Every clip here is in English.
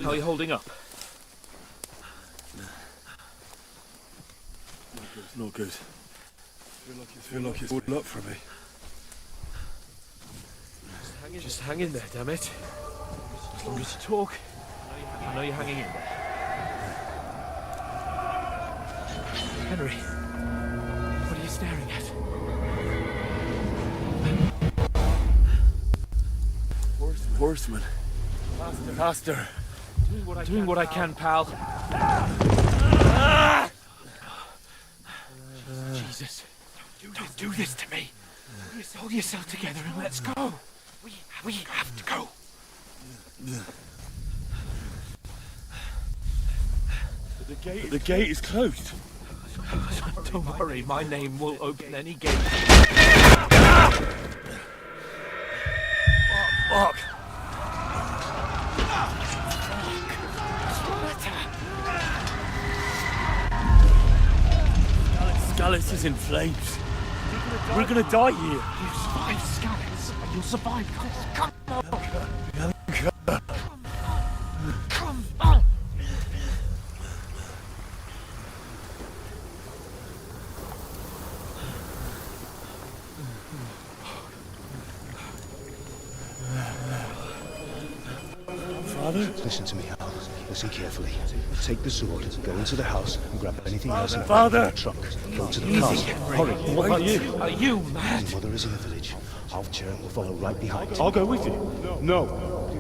How are you holding up? Not good. Feel like it's all up for me. Just hang in there, damn it. As long as you talk, I know you're hanging in there. Henry, what are you staring at? Horseman. Faster. Doing what I can, pal. Jesus, don't do this to me. Hold yourself together and let's go. We have to go. The gate is closed. Don't worry, my name will open any gate. Fuck. Scallis is in flames. We're gonna die here. You survive, Scallis. You'll survive. Come on. Come on. Father? Listen to me, Hal. Listen carefully. Take the sword, go into the house, and grab anything else in Father! the trunk. Go to the castle. Hurry. What about you? Are you mad? Your mother is in the village. Our chariot will follow right behind. I'll go with you. No.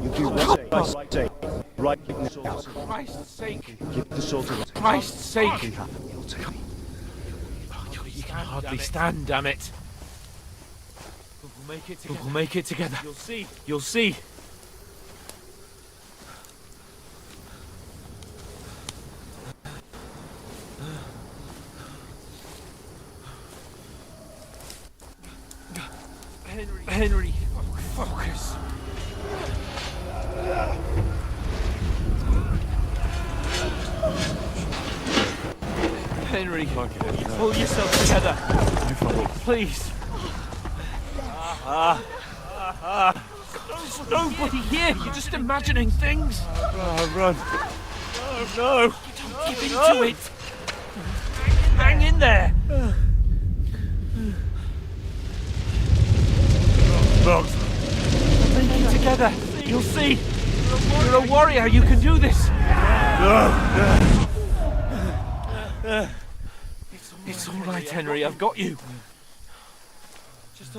You do what I say. Right now. For Christ's sake. Give the sword to For Christ's sake. You'll take me. You can hardly stand, damn it. We'll make it together. We'll make it together. You'll see. You'll see. Henry, focus. Henry, pull yourself together. Please. There's nobody here. You're just imagining things. Run. No. Don't give into it. Hang in there. Make it together. You'll see. You're a warrior. You can do this. It's all right, Henry. I've got you.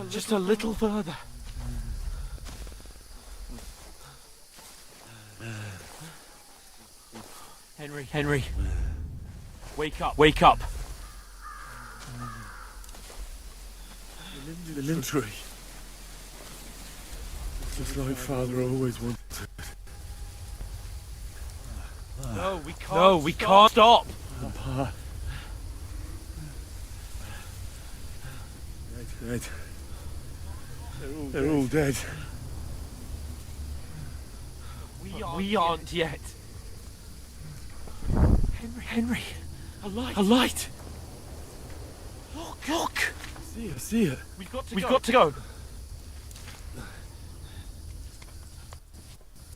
Just a little further. Henry. Wake up. Wake up. The limb tree. Just like Father always wanted. No, we can't stop. Apart. Dead. They're all dead. We aren't yet. Henry. A light. Look. I see it. We've got to go. I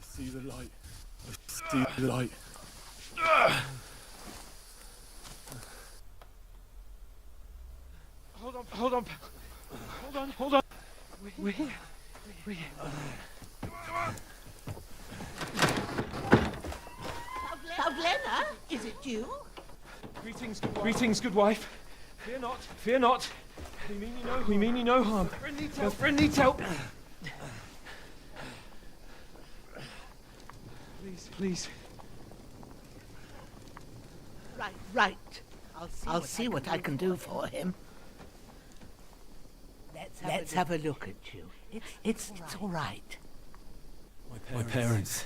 see the light. Hold on. We're here. Pavlena, is it you? Greetings, good wife. Fear not. We mean you no harm. Your friend needs help. Please. Right. I'll see what I can do for him. Let's have a look at you. It's all right. My parents.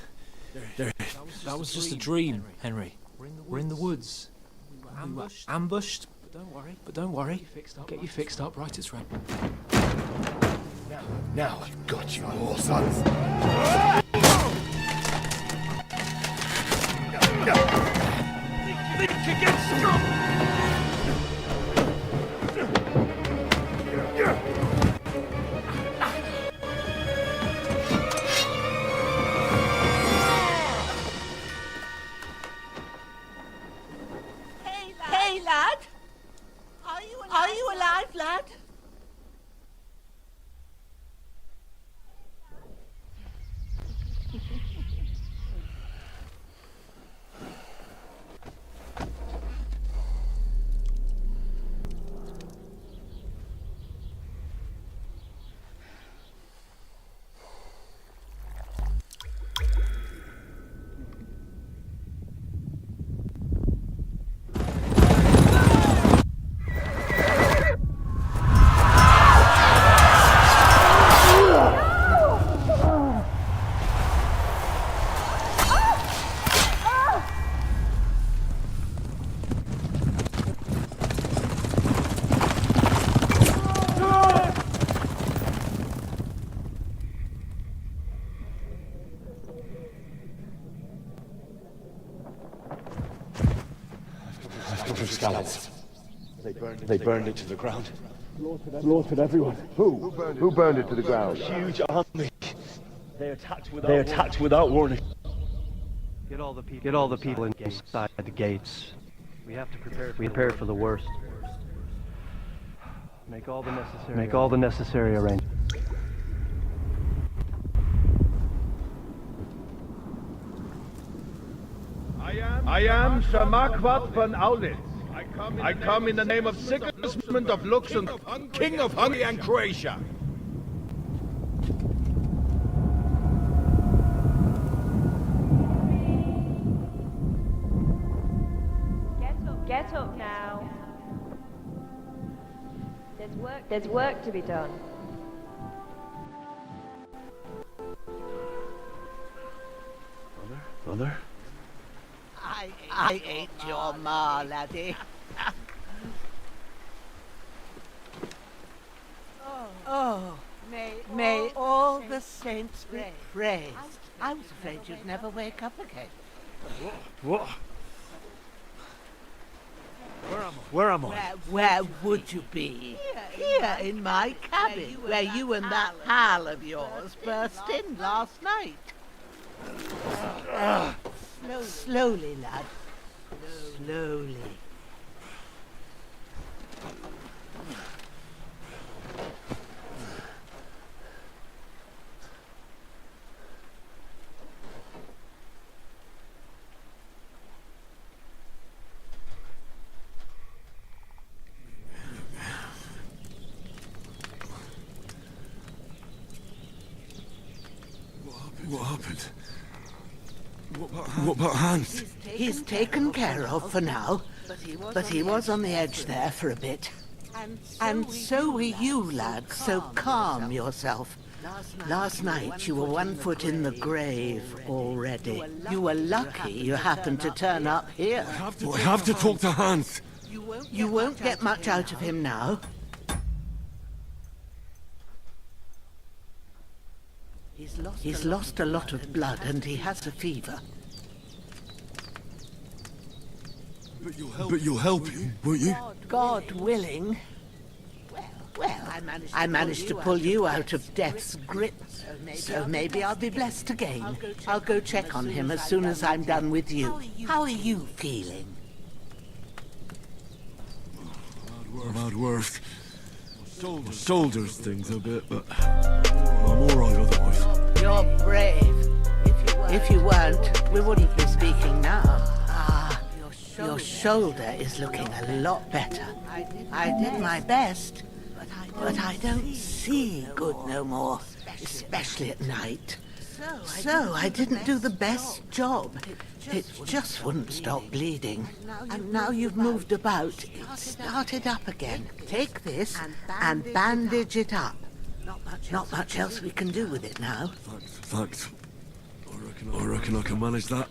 That was just a dream, Henry. We're in the woods. We were ambushed. But don't worry. Get you fixed up right as rain. Now I've got you, war sons. Think against strong. of scallops. They burned it to the ground. Slaughtered everyone. Who? Who burned it to the ground? Huge army. They attacked without warning. Get all the people inside the gates. We have to prepare for the worst. Make all the necessary arrangements. I am Sir Marquardt von Aulitz. I come in the name of Sigismund of Luxembourg, King of Hungary and Croatia. Get up now. There's work to be done. Mother? I ate your ma, laddie. Oh, may all the saints be praised. I was afraid you'd never wake up again. What? Where am I? Where would you be? Here in my cabin, where you and that pal of yours burst in last night. Slowly, lad. Slowly. What happened? What about Hans? He's taken care of for now, but he was on the edge there for a bit. And so were you, lad, so calm yourself. Last night you were 1 foot in the grave already. You were lucky you happened to turn up here. I have to talk to Hans. You won't get much out of him now. He's lost a lot of blood and he has a fever. But you'll help him, won't you? God willing. Well, I managed to pull you out of death's grip, so maybe I'll be blessed again. I'll go check on him as soon as I'm done with you. How are you feeling? Bad worse. My shoulders stings a bit, but I'm alright otherwise. You're brave. If you weren't, we wouldn't be speaking now. Your shoulder is looking a lot better. I did my best, but I don't see good no more, especially at night. So I didn't do the best job. It just wouldn't stop bleeding. And now you've moved about, it started up again. Take this and bandage it up. Not much else we can do with it now. Thanks. I reckon I can manage that.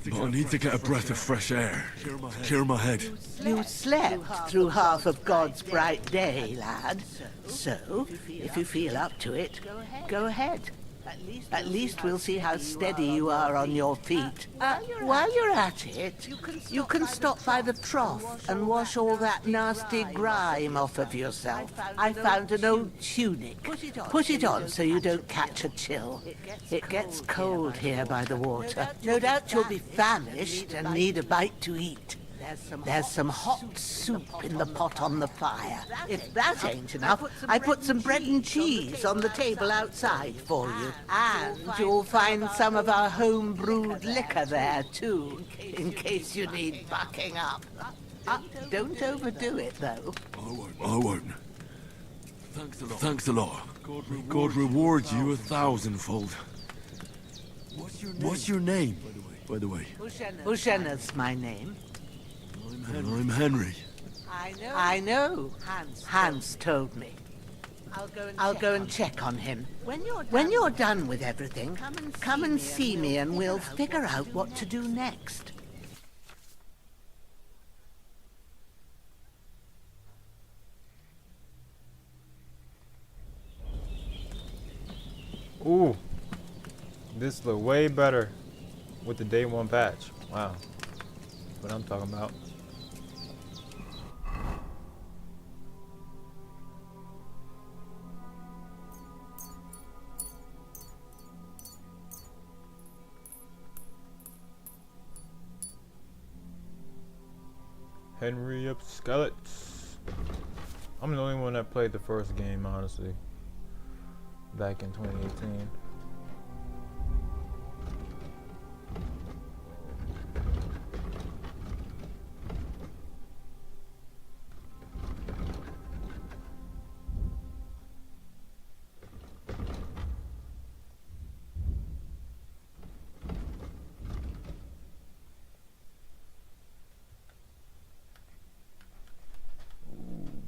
But I need to get a breath of fresh air to clear my head. You slept through half of God's bright day, lad. So, if you feel up to it, go ahead. At least we'll see how steady you are on your feet. While you're at it, you can stop by the trough and wash all that nasty grime off of yourself. I found an old tunic. Put it on so you don't catch a chill. It gets cold here by the water. No doubt you'll be famished and need a bite to eat. There's some hot soup in the pot on the fire. If that ain't enough, I put some bread and cheese on the table outside for you. And you'll find some of our home-brewed liquor there, too, in case you need bucking up. Don't overdo it, though. I won't. Thanks a lot. God reward you 1,000-fold. What's your name, by the way? Ushena's my name. I'm Henry. I know. Hans told me. I'll go and check on him. When you're done with everything, come and see me and we'll figure out what to do next. Ooh, this look way better with the day 1 patch. Wow, that's what I'm talking about. Henry up skeletons. I'm the only one that played the first game, honestly. Back in 2018.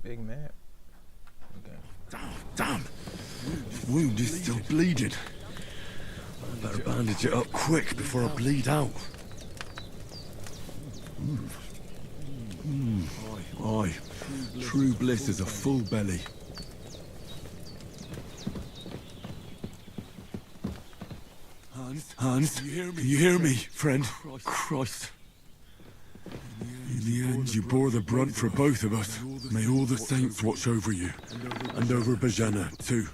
Big map. Okay. Damn! Wound is still bleeding. I better bandage it up quick before I bleed out. Aye. True bliss is a full belly. Hans, can you hear me, friend? Christ. In the end, you bore the brunt for both of us. May all the saints watch over you. And over Bajana, too.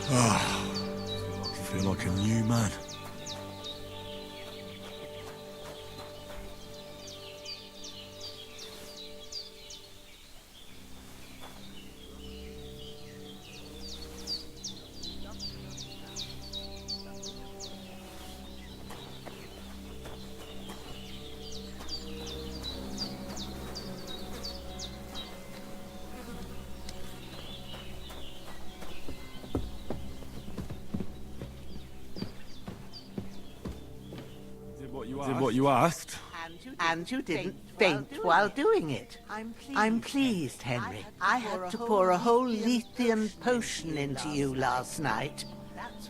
I feel like a new man. Did what you asked? And you didn't faint while doing it. I'm pleased, Henry. I had to pour a whole Lethean potion into you last night.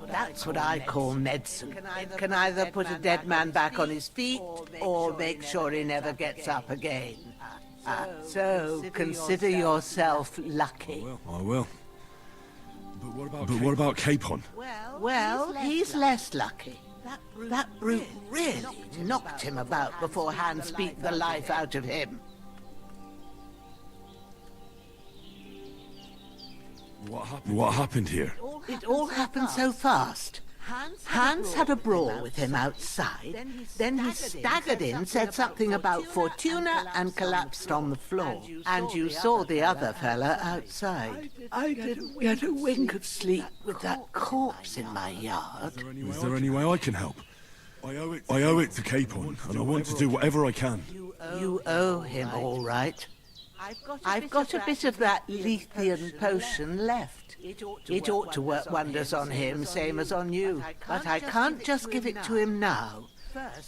That's what I call medicine. It can either put a dead man back on his feet or make sure he never gets up again. So consider yourself lucky. I will. But what about Capon? Well, he's less lucky. That brute really knocked him about before Hans beat the life out of him. What happened here? It all happened so fast. Hans had a brawl with him outside, then he staggered in, said something about Fortuna, and collapsed on the floor. And you saw the other fella outside. I didn't get a wink of sleep with that corpse in my yard. Is there any way I can help? I owe it to Capon, and I want to do whatever I can. You owe him, all right. I've got a bit of that Lethean potion left. It ought to work wonders on him, same as on you. But I can't just give it to him now.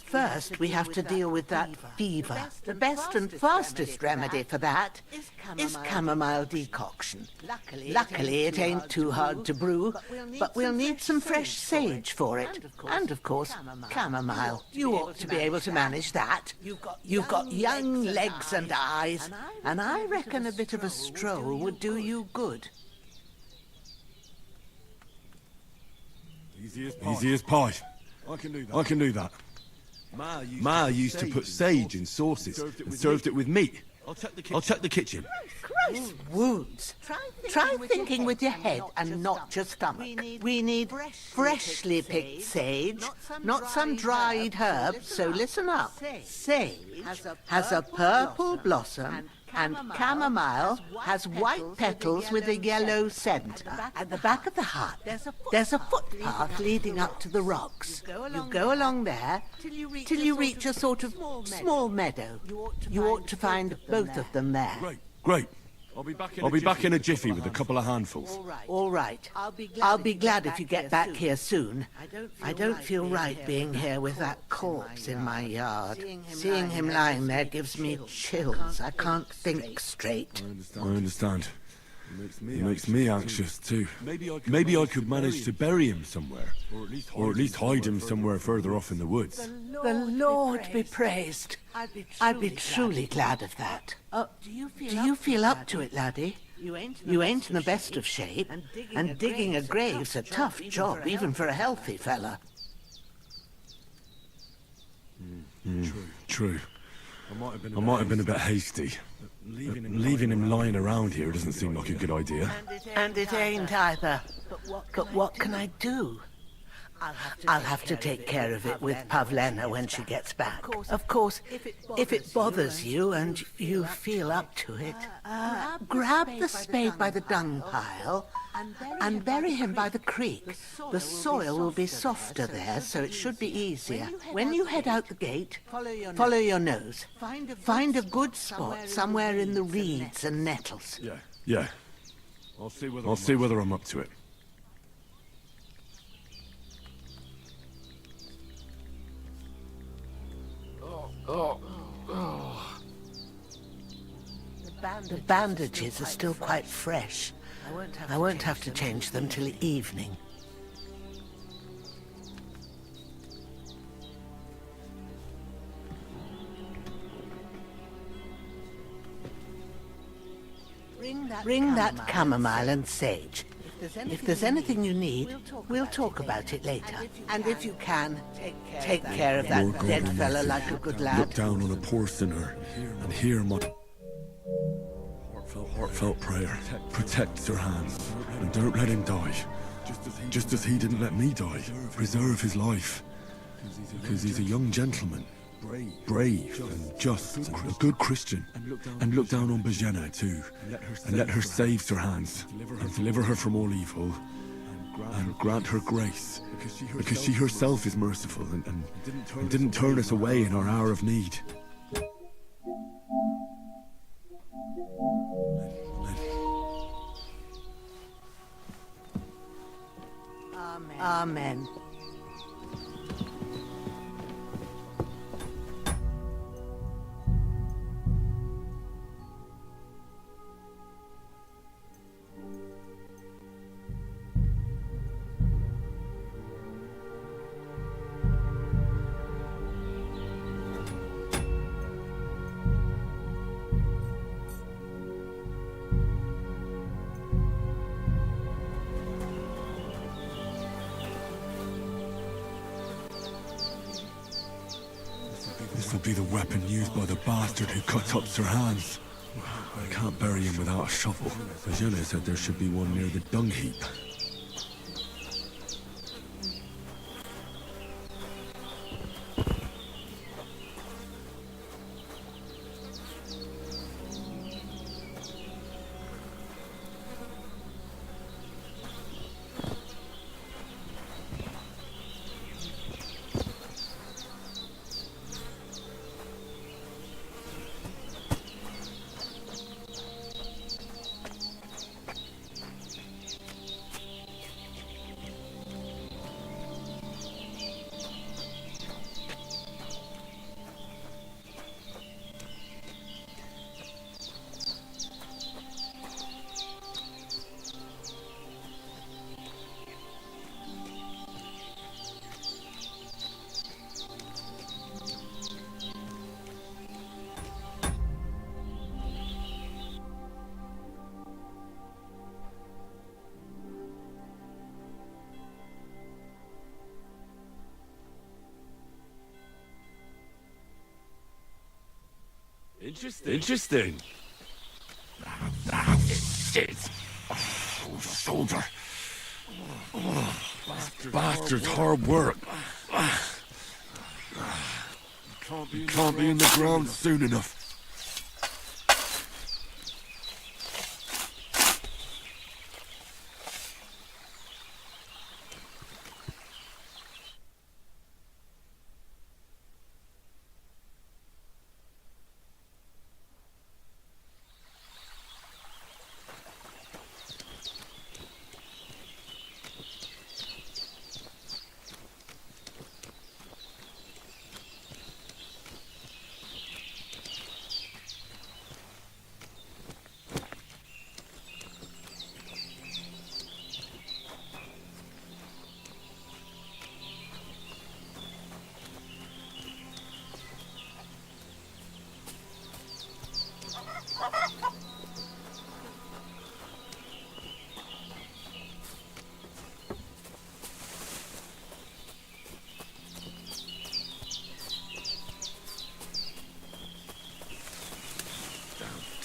First, we have to deal with that fever. The best and fastest remedy for that is chamomile decoction. Luckily, it ain't too hard to brew, but we'll need some fresh sage for it. And, of course, chamomile. You ought to be able to manage that. You've got young legs and eyes, and I reckon a bit of a stroll would do you good. Easy as pie. I can do that. Ma used to put sage in sauces and served it with meat. I'll check the kitchen. Gross wounds. Try thinking with your head and not your stomach. We need freshly picked sage, not some dried herb, so listen up. Sage has a purple blossom, and chamomile has white petals with a yellow scent. At the back of the hut, there's a footpath leading up to the rocks. You go along there till you reach a sort of small meadow. You ought to find both of them there. Great. I'll be back in a jiffy with a couple of handfuls. All right. I'll be glad if you get back here soon. I don't feel right being here with that corpse in my yard. Seeing him lying there gives me chills. I can't think straight. I understand. It makes me anxious too. Maybe I could manage to bury him somewhere, or at least hide him somewhere further off in the woods. The Lord be praised. I'd be truly glad of that. Do you feel up to it, laddie? You ain't in the best of shape, and digging a grave's a tough job, even for a healthy fella. True. I might have been a bit hasty. Leaving him lying around here doesn't seem like a good idea. And it ain't either. But what can I do? I'll have to take care of it with Pavlena when she gets back. Of course, if it bothers you and you feel up to it, grab the spade by the dung pile and bury him by the creek. The soil will be softer there, so it should be easier. When you head out the gate, follow your nose. Find a good spot somewhere in the reeds and nettles. Yeah. I'll see whether I'm up to it. The bandages are still quite fresh. I won't have to change them till evening. Bring that chamomile and sage. If there's anything you need, we'll talk about it later. And if you can, take care of that dead fella like a good lad. Look down on a poor sinner and hear my heartfelt prayer. Protect Sir Hans and don't let him die. Just as he didn't let me die. Preserve his life. Because he's a young gentleman. Brave and just and a good Christian. And look down on Bajena too. And let her save Sir Hans. And deliver her from all evil. And grant her grace. Because she herself is merciful and didn't turn us away in our hour of need. Amen. This will be the weapon used by the bastard who cut up Sir Hans. I can't bury him without a shovel. Bajena said there should be one near the dung heap. Interesting. Shit. Oh, shoulder. Bastard's hard work. You can't be in the ground soon enough.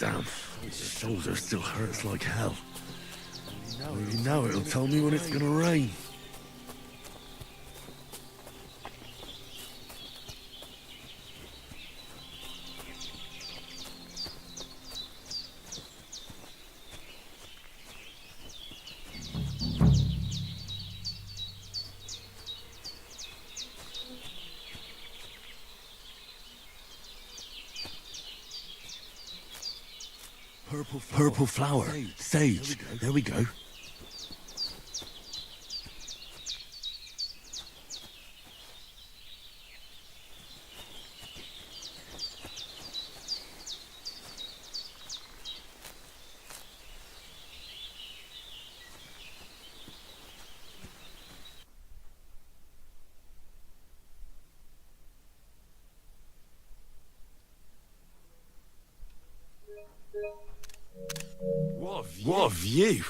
Damn, my shoulder still hurts like hell. You know it'll tell me when it's gonna rain. Purple flower. Sage. There we go. What a view!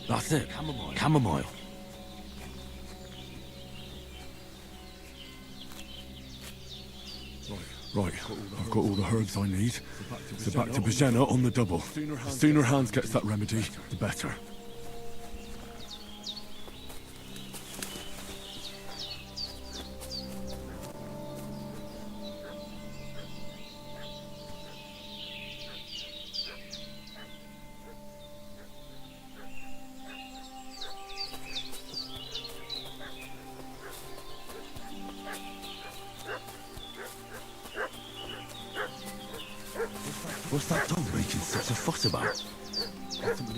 That's it. Chamomile. Right. Right, I've got all the herbs I need. So back to Bajena on the double. The sooner Hans gets that remedy, the better. What's that dog making such a fuss about?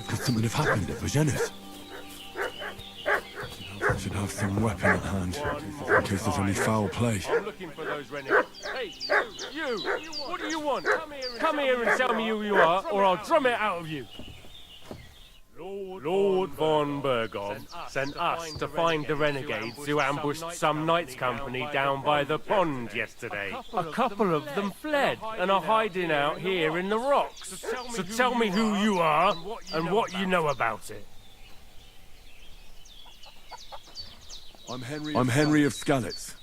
Could something have happened at Bajena's? I should have some weapon at hand, in case there's any foul play. I'm looking for those renegades. Hey, you! What do you want? Come here and tell me who you are, or I'll drum it out of you. Lord von Bergov sent us to find the renegades who ambushed some knights' company down by the pond yesterday. A couple of them fled and are hiding out here in the rocks. So tell me who you are and what you know about it. I'm Henry of Skalitz.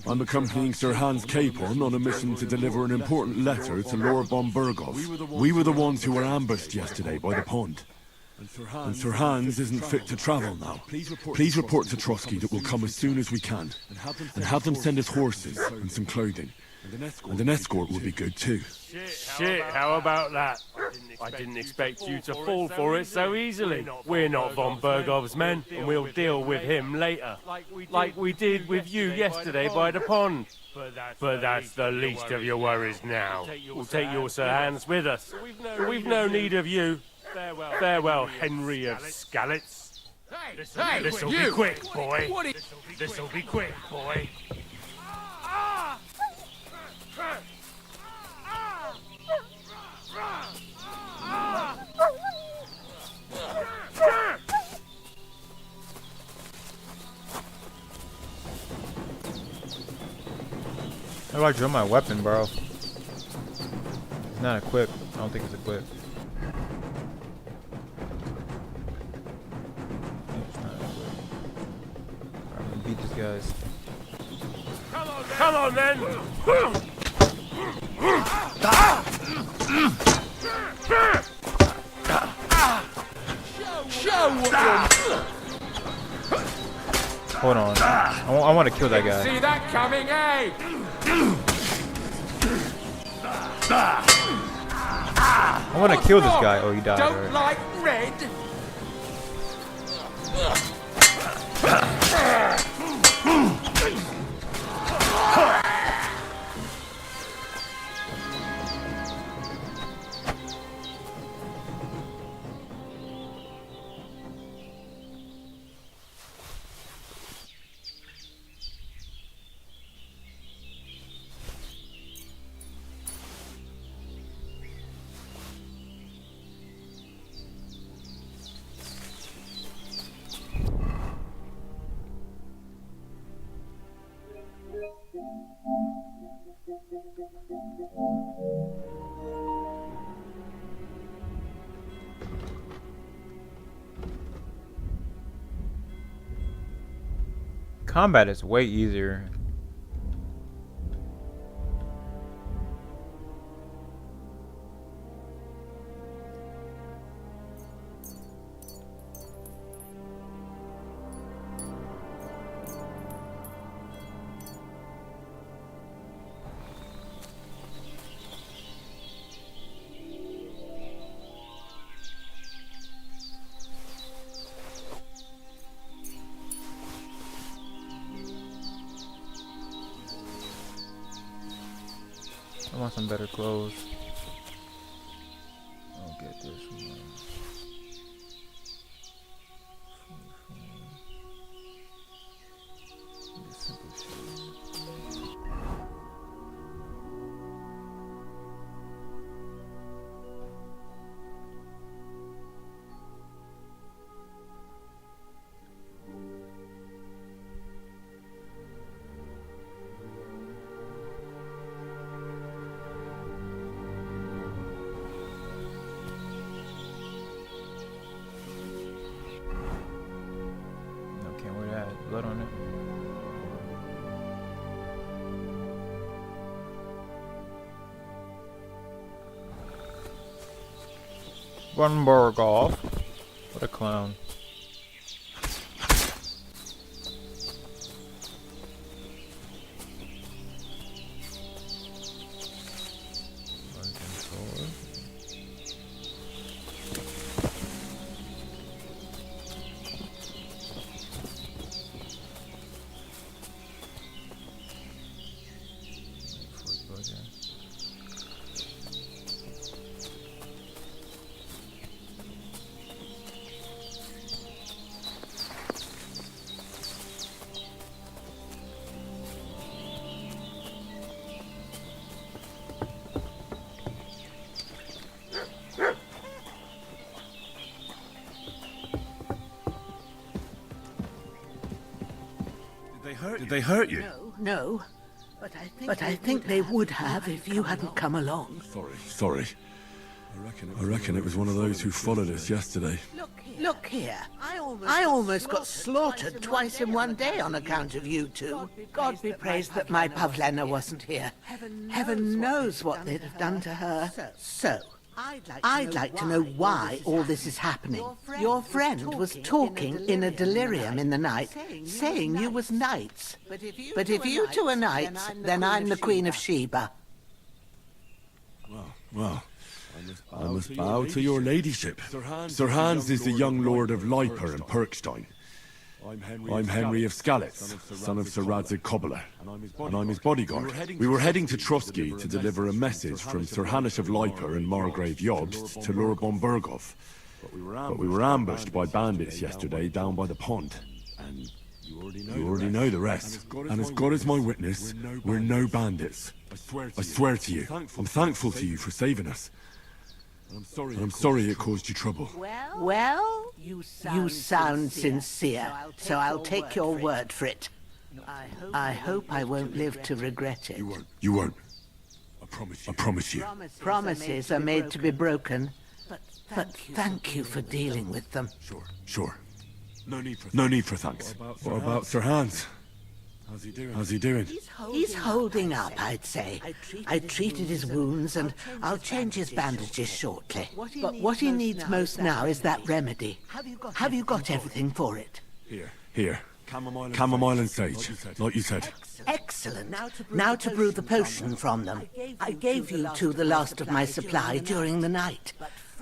I'm accompanying Sir Hans Capon on a mission to deliver an important letter to Lord von Bergov. We were the ones who were ambushed yesterday by the pond. And Sir Hans isn't fit to travel now. Please report to Trotsky that we'll come as soon as we can. And have them send us horses and some clothing. And an escort would be good too. Shit, how about that? I didn't expect you to fall for it so easily. We're not von Bergov's men, and we'll deal with him later. Like we did with you yesterday by the pond. But that's the least of your worries now. We'll take your Sir Hans with us. We've no need of you. Farewell, Henry of Skalitz. This'll be quick, boy. This'll be quick, boy. How do I drill my weapon, bro? It's not equipped. I don't think it's equipped. It's not equipped. Alright, I'm gonna beat these guys. Come on, then! Hold on. I want to kill that guy. See that coming, eh? I want to kill this guy. Oh, he died. Don't Right. like red? Combat is way easier. I want some better clothes. I'll get this one. This simple shit. Blood on it. Von Berghoff. What a clown. Did they hurt you? No. But I think they would have if you hadn't come along. Sorry. I reckon it was one of those who followed us yesterday. Look here. I almost got slaughtered twice in one day on account of you two. God be praised that my Pavlena wasn't here. Heaven knows what they'd have done to her. So, I'd like to know why all this is happening. Your friend was talking in a delirium in the night, saying you was knights. But if you two are knights, then I'm the Queen of Sheba. Well, I must bow to your ladyship. Sir Hans is the young lord of Leiper and Perkstein. I'm Henry of Skalitz, son of Sir Radzig Cobbler, and I'm his bodyguard. We were heading to Trotsky to deliver a message from Sir Hanish of Leiper and Margrave Jobst to Lord von Berghoff. But we were ambushed by bandits yesterday down by the pond. And you already know the rest. And as God is my witness, we're no bandits. I swear to you, I'm thankful to you for saving us. I'm sorry it caused you trouble. Well, you sound sincere, so I'll take your word for it. I hope I won't live to regret it. You won't. I promise you. Promises are made to be broken, but thank you for dealing with them. Sure. No need for thanks. What about Sir Hans? How's he doing? He's holding up, I'd say. I treated his wounds and I'll change his bandages shortly. But what he needs most now is that remedy. Have you got everything for it? Here. Chamomile and sage, like you said. Excellent. Now to brew the potion from them. I gave you two the last of my supply during the night.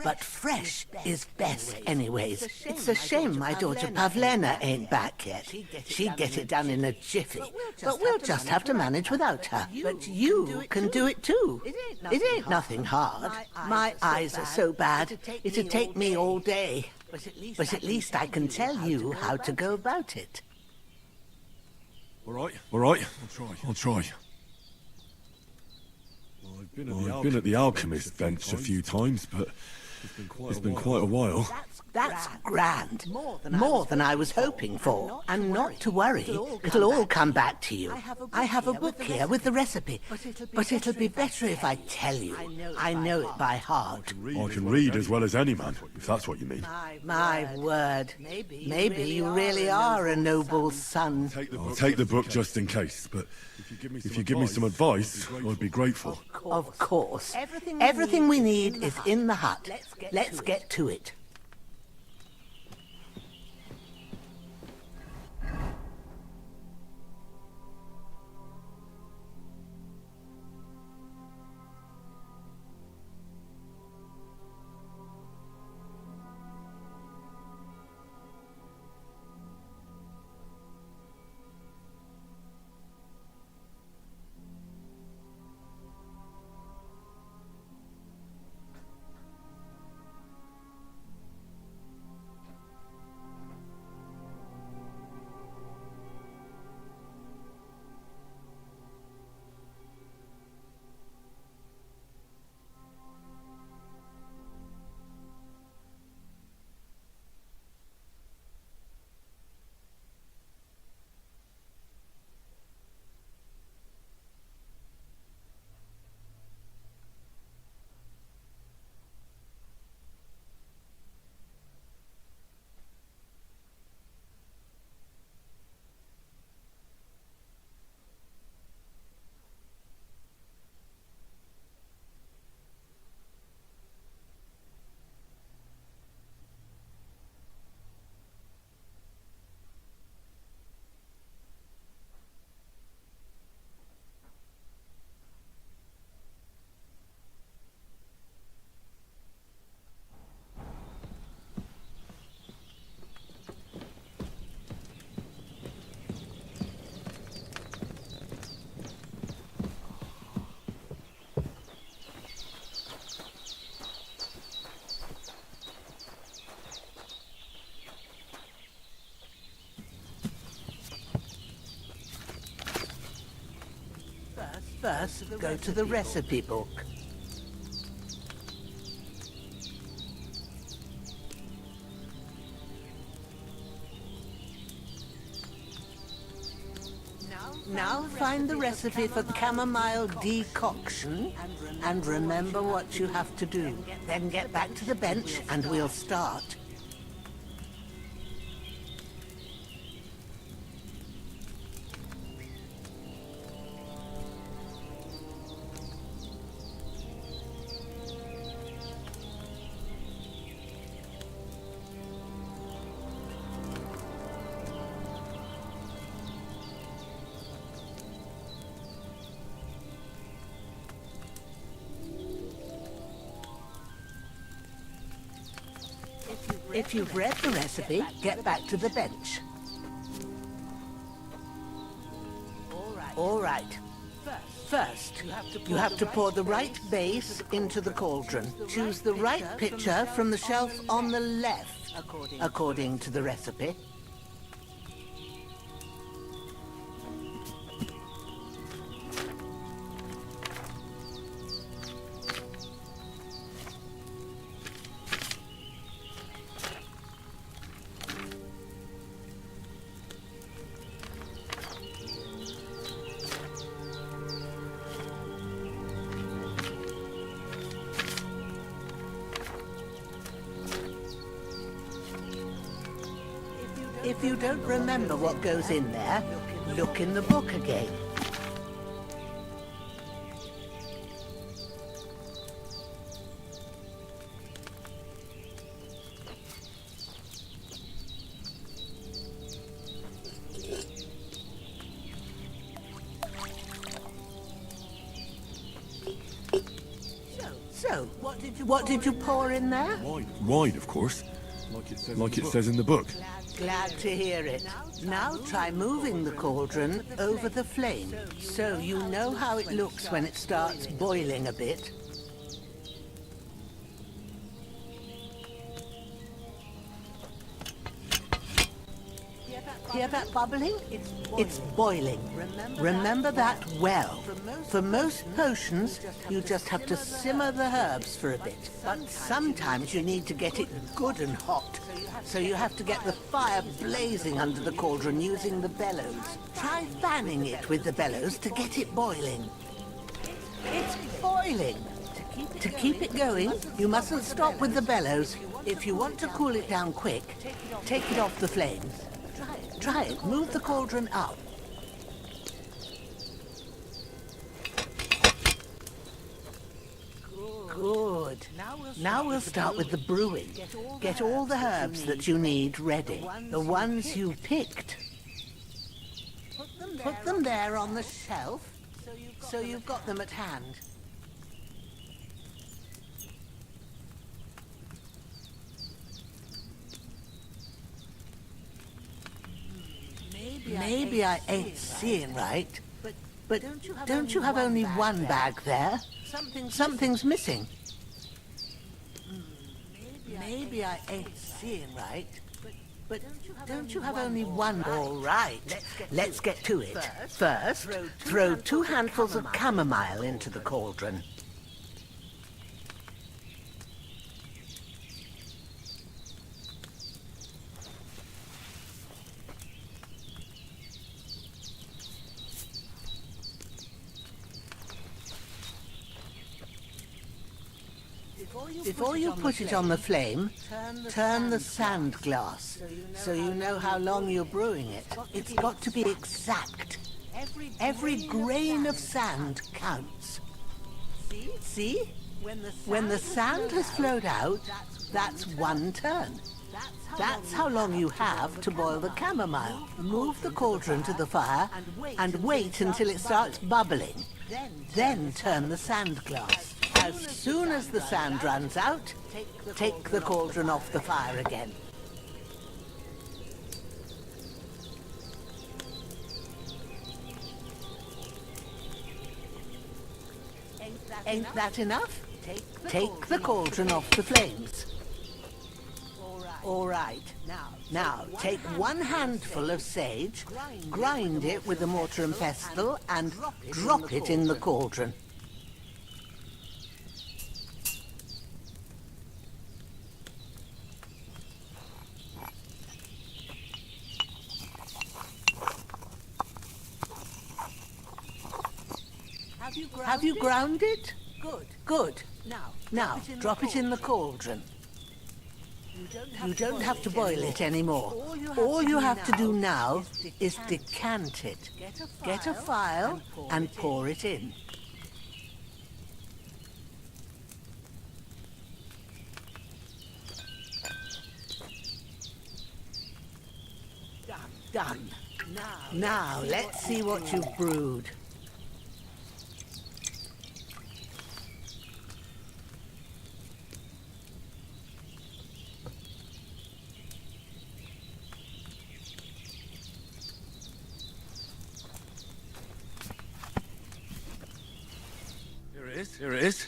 But fresh is best anyways. It's a shame my daughter Pavlena ain't back yet. She'd get it done in a jiffy. But we'll just have to manage without her. But you can do it too. It ain't nothing hard. My eyes are so bad, it'd take me all day. But at least I can tell you how to go about it. All right. I'll try. I've been at the alchemist bench a few times, but it's been quite a while. That's grand. More than I was hoping for. And not to worry, it'll all come back to you. I have a book here with the recipe, but it'll be better if I tell you. I know it by heart. I can read as well as any man, if that's what you mean. My word. Maybe you really are a noble son. I'll take the book just in case, but if you give me some advice, I'd be grateful. Of course. Everything we need is in the hut. Let's get to it. First, go to the recipe book. Now find the recipe for chamomile decoction and remember what you have to do. Then get back to the bench and we'll start. If you've read the recipe, get back to the bench. All right. First, you have to pour the right base into the cauldron. Choose the right pitcher from the shelf on the left, according to the recipe. If you don't remember what goes in there, look in the book again. So, what did you pour in there? Wine, of course. Like it says in the book. Glad to hear it. Now try moving the cauldron over the flame, so you know how it looks when it starts boiling a bit. Hear that bubbling? It's boiling. Remember that well. For most potions, you just have to simmer the herbs for a bit. But sometimes you need to get it good and hot. So you have to get the fire blazing under the cauldron using the bellows. Try fanning it with the bellows to get it boiling. It's boiling. To keep it going, you mustn't stop with the bellows. If you want to cool it down quick, take it off the flames. Try it. Move the cauldron up. Good. Now we'll start with the brewing. Get all the herbs that you need ready. The ones you picked. Put them there on the shelf, so you've got them at hand. Maybe I ain't seeing right, but don't you have only one bag there? Something's missing. Maybe I ain't seeing right, but don't you have only one? All right, let's get to it. First, throw 2 handfuls of chamomile into the cauldron. Before you put it on the flame, turn the sand glass, so you know how long you're brewing it. It's got to be exact. Every grain of sand counts. See? When the sand has flowed out, that's 1 turn. That's how long you have to boil the chamomile. Move the cauldron to the fire and wait until it starts bubbling. Then turn the sand glass. As soon as the sand runs out, take the cauldron off the fire again. Ain't that enough? Take the cauldron off the flames. All right. Now, take one handful of sage, grind it with a mortar and pestle, and drop it in the cauldron. Have you ground it? Good. Now, drop it in the cauldron. You don't have to boil it anymore. All you have to do now is decant it. Get a file and pour it in. Done. Now, let's see what you've brewed. Here it is.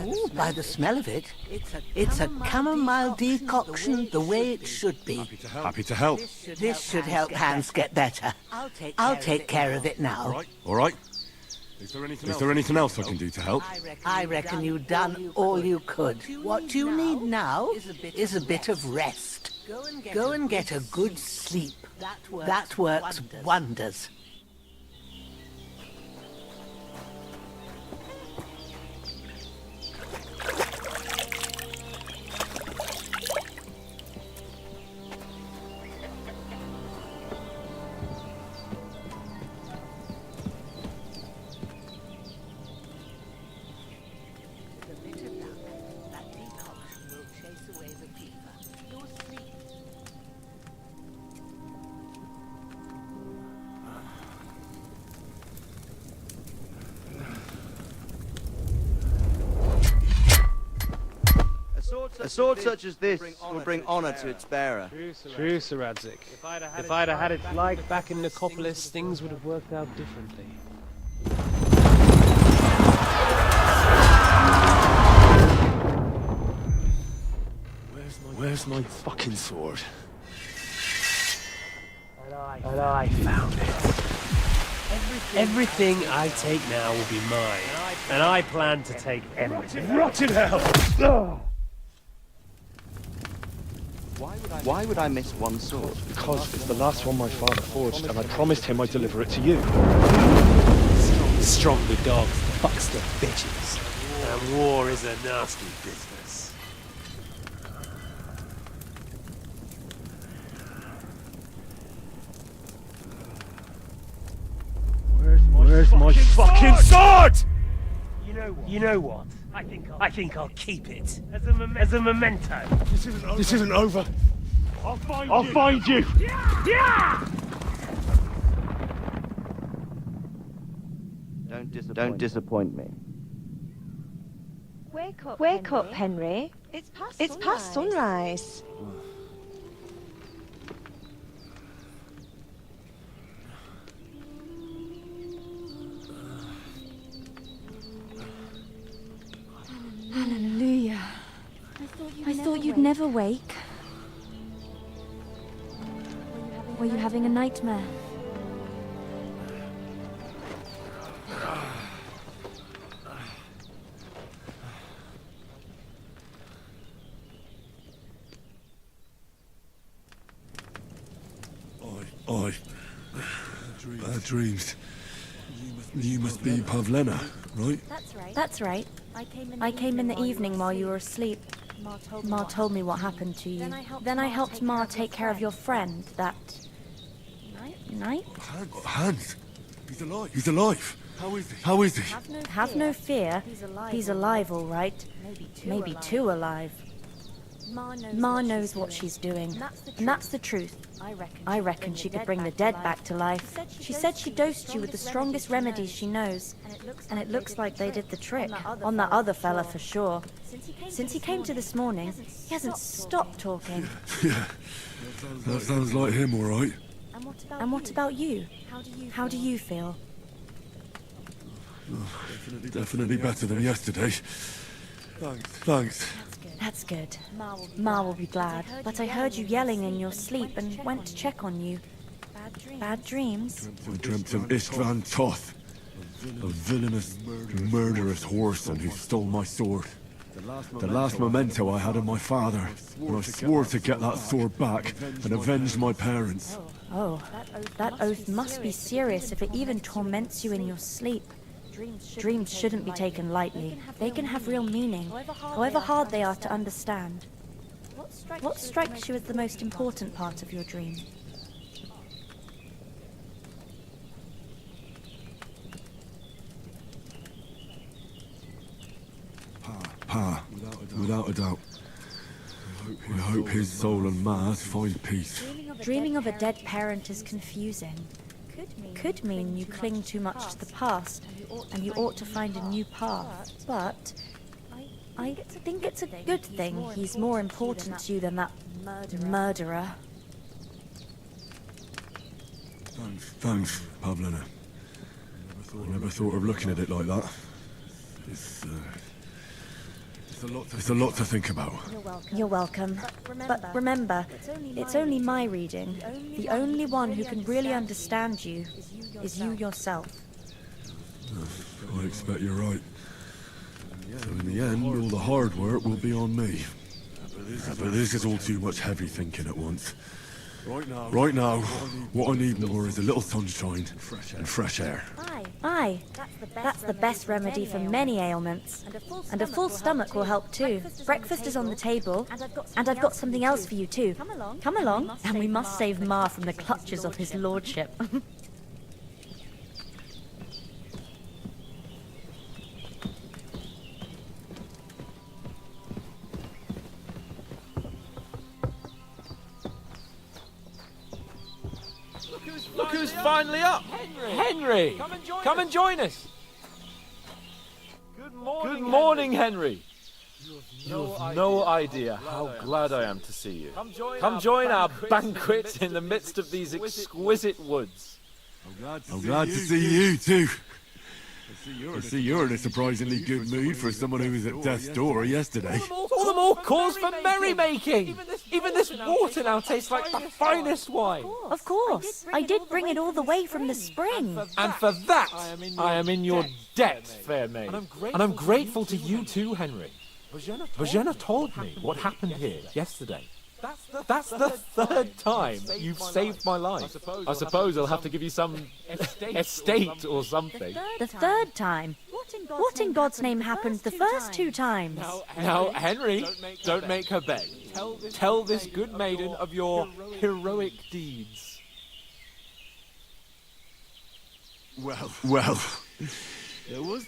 Ooh, by the smell of it, it's a chamomile decoction the way it should be. Happy to help. This should help Hans get better. I'll take care of it now. All right. Is there anything else I can do to help? I reckon you've done all you could. What you need now is a bit of rest. Go and get a good sleep. That works wonders. A sword such as this will bring honor to its bearer. True, Sir Radzik. If I'd have had it like back in Nicopolis, things would have worked out differently. Where's my fucking sword? And I found it. Everything I take now will be mine, and I plan to take everything. Rot in hell! Why would I miss one sword? Because it's the last one my father forged, and I promised him I'd deliver it to you. Stronger dogs, fuckster bitches. And war is a nasty business. Where's my fucking sword? You know what? I think I'll keep it as a memento. This isn't over. I'll find you. Yeah! Don't disappoint me. Wake up, Henry. It's past sunrise. Hallelujah. I thought you'd never wake. Were you having a nightmare? Bad dreams. You must be Pavlena, right? That's right. I came in the evening while you were asleep. Ma told me what happened to you. Then I helped Ma take care of your friend that night. Hans! He's alive! How is he? Have no fear. He's alive, all right. Maybe too alive. Ma knows what she's doing, and that's the truth. I reckon she could bring the dead back to life. She said she dosed you with the strongest remedies she knows, and it looks like they did the trick on that other fella for sure. Since he came to this morning, he hasn't stopped talking. Yeah, that sounds like him, all right. And what about you? How do you feel? Definitely better than yesterday. Thanks. That's good. Ma will be glad. But I heard you yelling in your sleep and went to check on you. Bad dreams? I dreamt of Istvan Toth, a villainous, murderous whoreson who stole my sword. The last memento I had of my father, when I swore to get that sword back and avenge my parents. Oh, that oath must be serious if it even torments you in your sleep. Dreams shouldn't be taken lightly. They can have real meaning, however hard they are to understand. What strikes you as the most important part of your dream? Pa, without a doubt. I hope his soul and Ma's find peace. Dreaming of a dead parent is confusing. Could mean you cling too much to the past, and you ought to find a new path. But I think it's a good thing he's more important to you than that murderer. Thanks, Pavlina. I never thought of looking at it like that. It's a lot to think about. You're welcome. But remember, it's only my reading. The only one who can really understand you is you yourself. I expect you're right. So in the end, all the hard work will be on me. But this is all too much heavy thinking at once. Right now, what I need more is a little sunshine and fresh air. Aye, that's the best remedy for many ailments. And a full stomach will help too. Breakfast is on the table, and I've got something else for you too. Come along, and we must save Ma from the clutches of his lordship. Look who's finally up! Henry! Come and join us! Good morning, Henry! You have no idea how glad I am to see you. Come join our banquet in the midst of these exquisite woods. I'm glad to see you too. I see you're in a surprisingly good mood for someone who was at death's door yesterday. All the more cause for merrymaking! Even this water now tastes like the finest wine. Of course, I did bring it all the way from the spring. And for that, I am in your debt, fair maid. And I'm grateful to you too, Henry. Bojena told me what happened here yesterday. That's the third time you've saved my life. I suppose I'll have to give you some estate or something. The third time? What in God's name happened the first two times? Now, Henry, don't make her beg. Tell this good maiden of your heroic deeds. Well,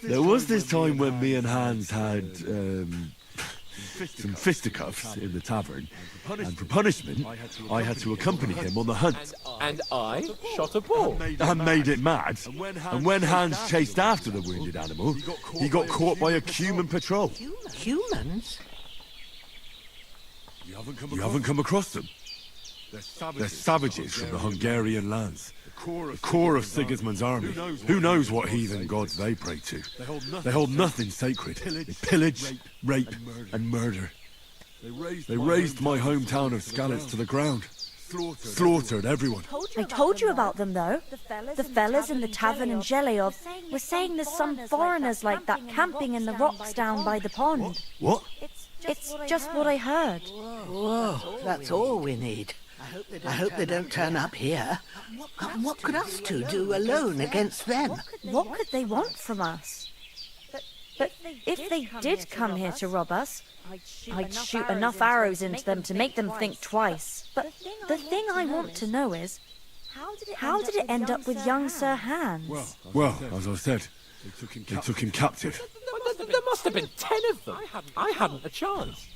there was this time when me and Hans had some fisticuffs in the tavern, and for punishment, I had to accompany him on the hunt. And I shot a bull. And made it mad. And when Hans chased after the wounded animal, he got caught by a human patrol. Humans? You haven't come across them? They're savages from the Hungarian lands. The core of Sigismund's army. Who knows what heathen gods they pray to? They hold nothing sacred. They pillage, rape, and murder. They razed my hometown of Skalitz to the ground. Slaughtered everyone. I told you about them, though. The fellas in the tavern in Zheleov were saying there's some foreigners like that camping in the rocks down by the pond. What? It's just what I heard. Whoa, that's all we need. I hope they don't turn up here. What could us two do alone against them? What could they want from us? But if they did come here to rob us, I'd shoot enough arrows into them to make them think twice. But the thing I want to know is, how did it end up with young Sir Hans? Well, as I said, they took him captive. There must have been 10 of them. I hadn't a chance.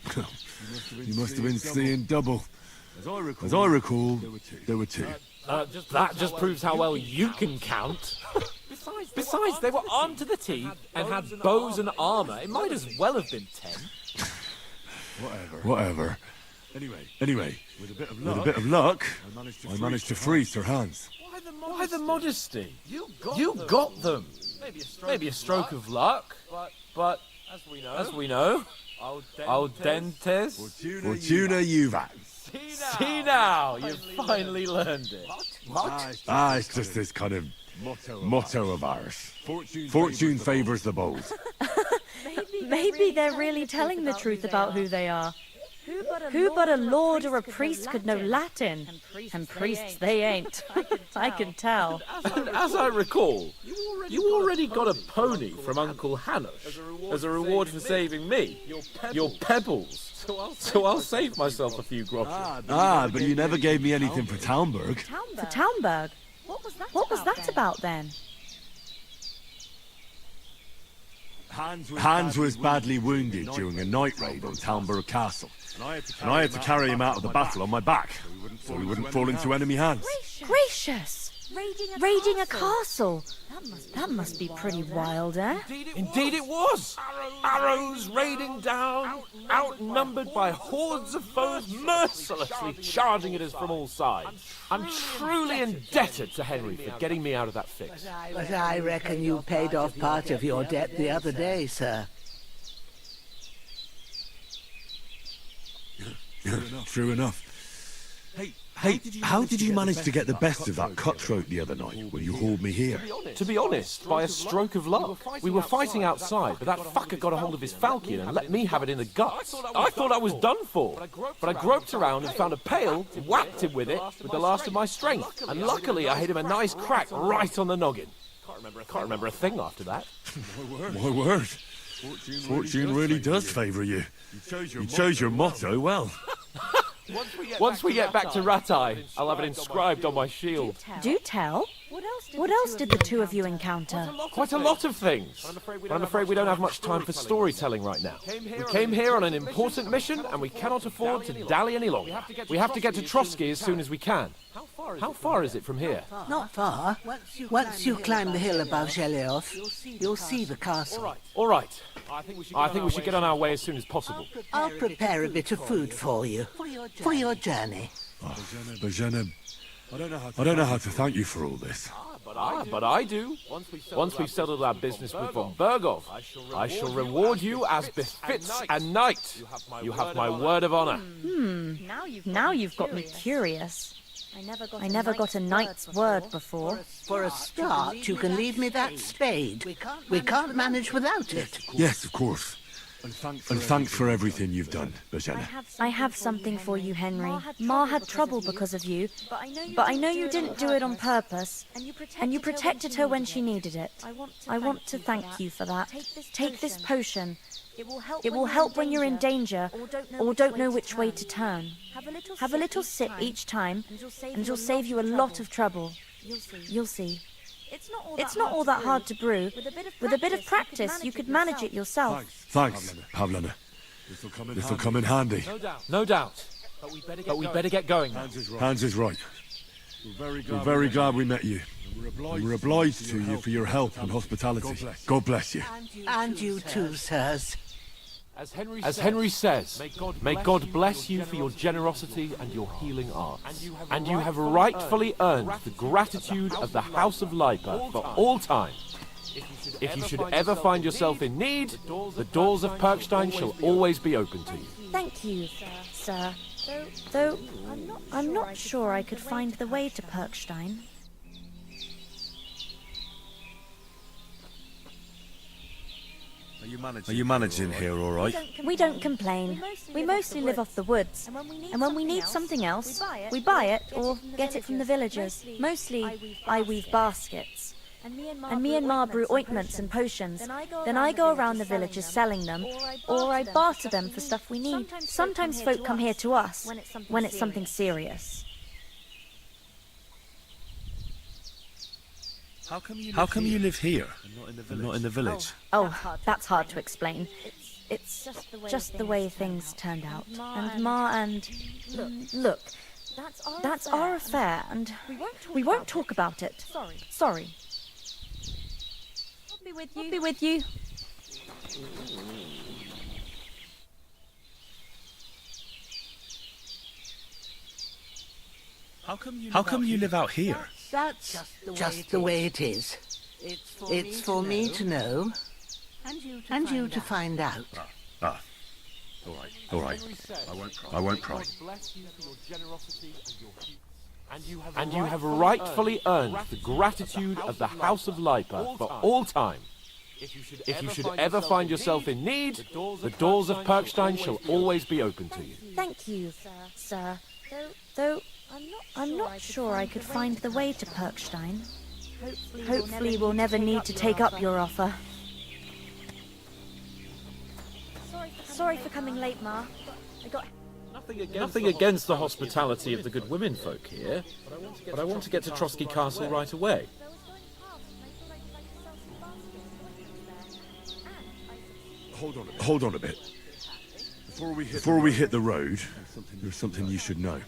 You must have been seeing double. As I recall, there were two. That just proves how well you can count. Besides, they were armed to the teeth and had bows and armour. It might as well have been 10. Whatever. Anyway, with a bit of luck, I managed to free Sir Hans. Why the modesty? You got them. Maybe a stroke of luck, but as we know, Al dentes? Fortuna Juvat. See now, you've finally learned it. What? It's just this kind of motto of ours. Fortune favours the bold. Maybe they're really telling the truth about who they are. Who but a lord or a priest could know Latin? And priests they ain't. I can tell. And as I recall, you already got a pony from Uncle Hanosh as a reward for saving me. Your pebbles. So I'll save myself a few groschen. But you never gave me anything for Townburg. For Townburg? What was that about then? Hans was badly wounded during a night raid on Townburg Castle, and I had to carry him out of the battle on my back, so he wouldn't fall into enemy hands. Gracious! Raiding a castle? That must be pretty wild, eh? Indeed it was! Arrows raining down, outnumbered by hordes of foes mercilessly charging at us from all sides. I'm truly indebted to Henry for getting me out of that fix. But I reckon you paid off part of your debt the other day, sir. True enough. Hey, how did you manage to get the best of that cutthroat the other night when you hauled me here? To be honest, by a stroke of luck. We were fighting outside, but that fucker got a hold of his falcon and let me have it in the guts. I thought I was done for, but I groped around and found a pail, whacked him with it with the last of my strength, and luckily I hit him a nice crack right on the noggin. Can't remember a thing after that. My word. Fortune really does favour you. You chose your motto well. Once we get back to Ratai, I'll have it inscribed on my shield. Do tell. What else did the two of you encounter? Quite a lot of things. But I'm afraid we don't have much time for storytelling right now. We came here on an important mission, and we cannot afford to dally any longer. We have to get to Trotsky as soon as we can. How far is it from here? Not far. Once you climb the hill above Zheleoth, you'll see the castle. All right. I think we should get on our way as soon as possible. I'll prepare a bit of food for you, for your journey. Bajana, I don't know how to thank you for all this. But I do. Once we've settled our business with von Bergov, I shall reward you as befits a knight. You have my word of honor. Now you've got me curious. I never got a knight's word before. For a start, you can leave me that spade. We can't manage without it. Yes, of course. And thanks for everything you've done, Bajana. I have something for you, Henry. Ma had trouble because of you, but I know you didn't do it on purpose, and you protected her when she needed it. I want to thank you for that. Take this potion. It will help when you're in danger or don't know which way to turn. Have a little sip each time, and it'll save you a lot of trouble. You'll see. It's not all that hard to brew. With a bit of practice, you could manage it yourself. Thanks, Pavlana. This'll come in handy. No doubt. But we better get going now. Hans is right. We're very glad we met you. We're obliged to you for your help and hospitality. God bless you. And you too, sirs. As Henry says, may God bless you for your generosity and your healing arts. And you have rightfully earned the gratitude of the House of Lipa for all time. If you should ever find yourself in need, the doors of Perkstein shall always be open to you. Thank you, sir. Though I'm not sure I could find the way to Perkstein. Are you managing here all right? We don't complain. We mostly live off the woods. And when we need something else, we buy it or get it from the villagers. Mostly, I weave baskets. And me and Ma brew ointments and potions. Then I go around the villages selling them, or I barter them for stuff we need. Sometimes folk come here to us when it's something serious. How come you live here and not in the village? Oh, that's hard to explain. It's just the way things turned out. And Ma and... Look, that's our affair, and we won't talk about it. Sorry. I'll be with you. How come you live out here? That's just the way it is. It's for me to know, and you to find out. All right. I won't cry. And you have rightfully earned the gratitude of the House of Lipa for all time. If you should ever find yourself in need, the doors of Perkstein shall always be open to you. Thank you, sir. Though I'm not sure I could find the way to Perkstein. Hopefully we'll never need to take up your offer. Sorry for coming late, Ma. I got... Nothing against the hospitality of the good women folk here, but I want to get to Trotsky Castle right away. Hold on a bit. Before we hit the road, there's something you should know.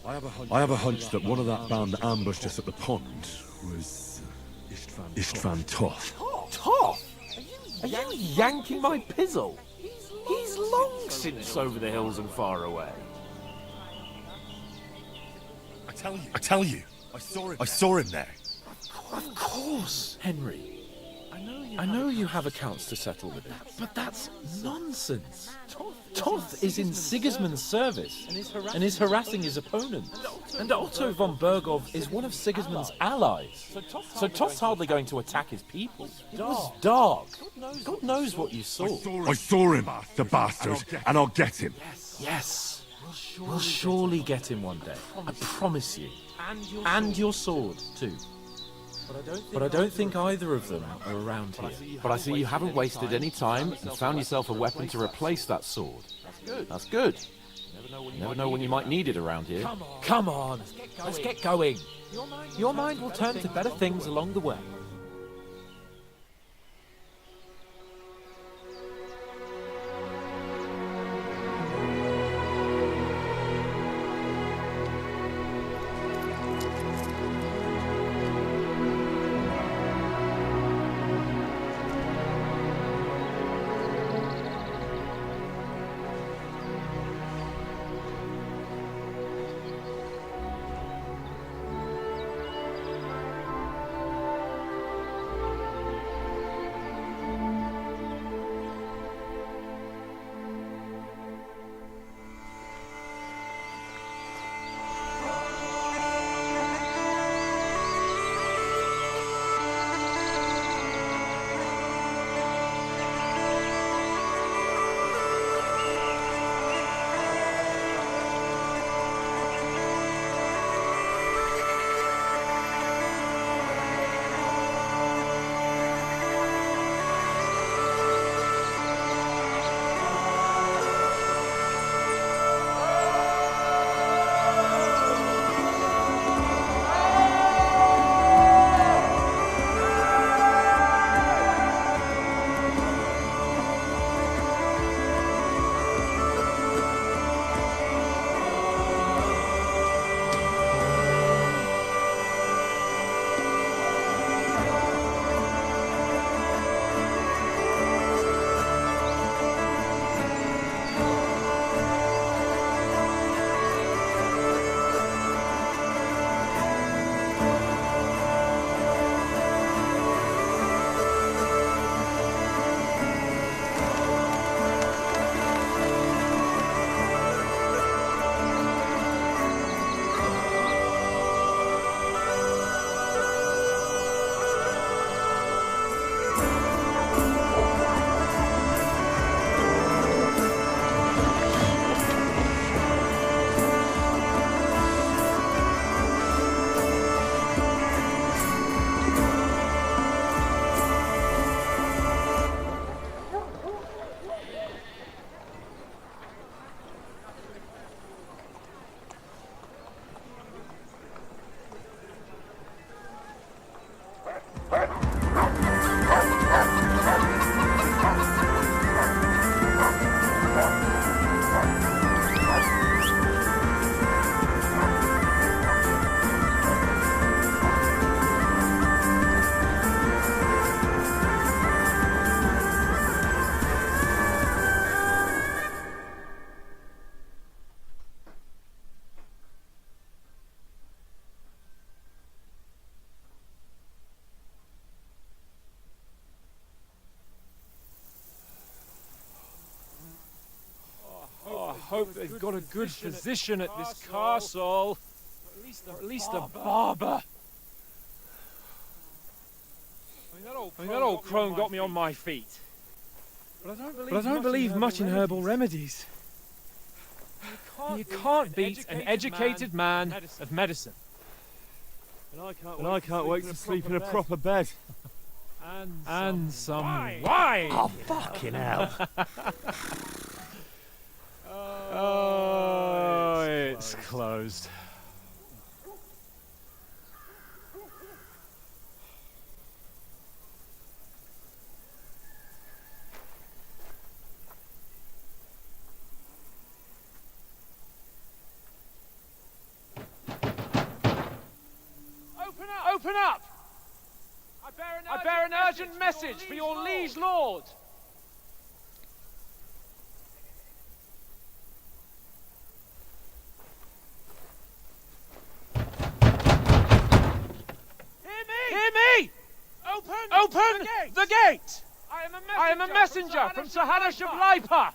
I have a hunch that one of that band that ambushed us at the pond was Istvan Toth. Toth? Are you yanking my pizzle? He's long since over the hills and far away. I tell you, I saw him there. Of course, Henry. I know you have accounts to settle with him, but that's nonsense. Toth is in Sigismund's service and is harassing his opponent. And Otto von Bergov is one of Sigismund's allies. So Toth's hardly going to attack his people. It was dark. God knows what you saw. I saw him, the bastard, and I'll get him. Yes. We'll surely get him one day. I promise you. And your sword, too. But I don't think either of them are around here. But I see you haven't wasted any time and found yourself a weapon to replace that sword. That's good. You never know when you might need it around here. Come on, let's get going. Your mind will turn to better things along the way. hope they've got a good physician at this castle. Or at least a barber. I mean, that old crone got me on my feet. But I don't believe much in herbal remedies. You can't beat an educated man of medicine. And I can't wait to sleep in a proper bed. And some wine. Oh, fucking hell. Oh, it's closed. Open up! I bear an urgent message for your liege lord. Hear me! Open the gate! I am a messenger from Sir Hanash of Lipa.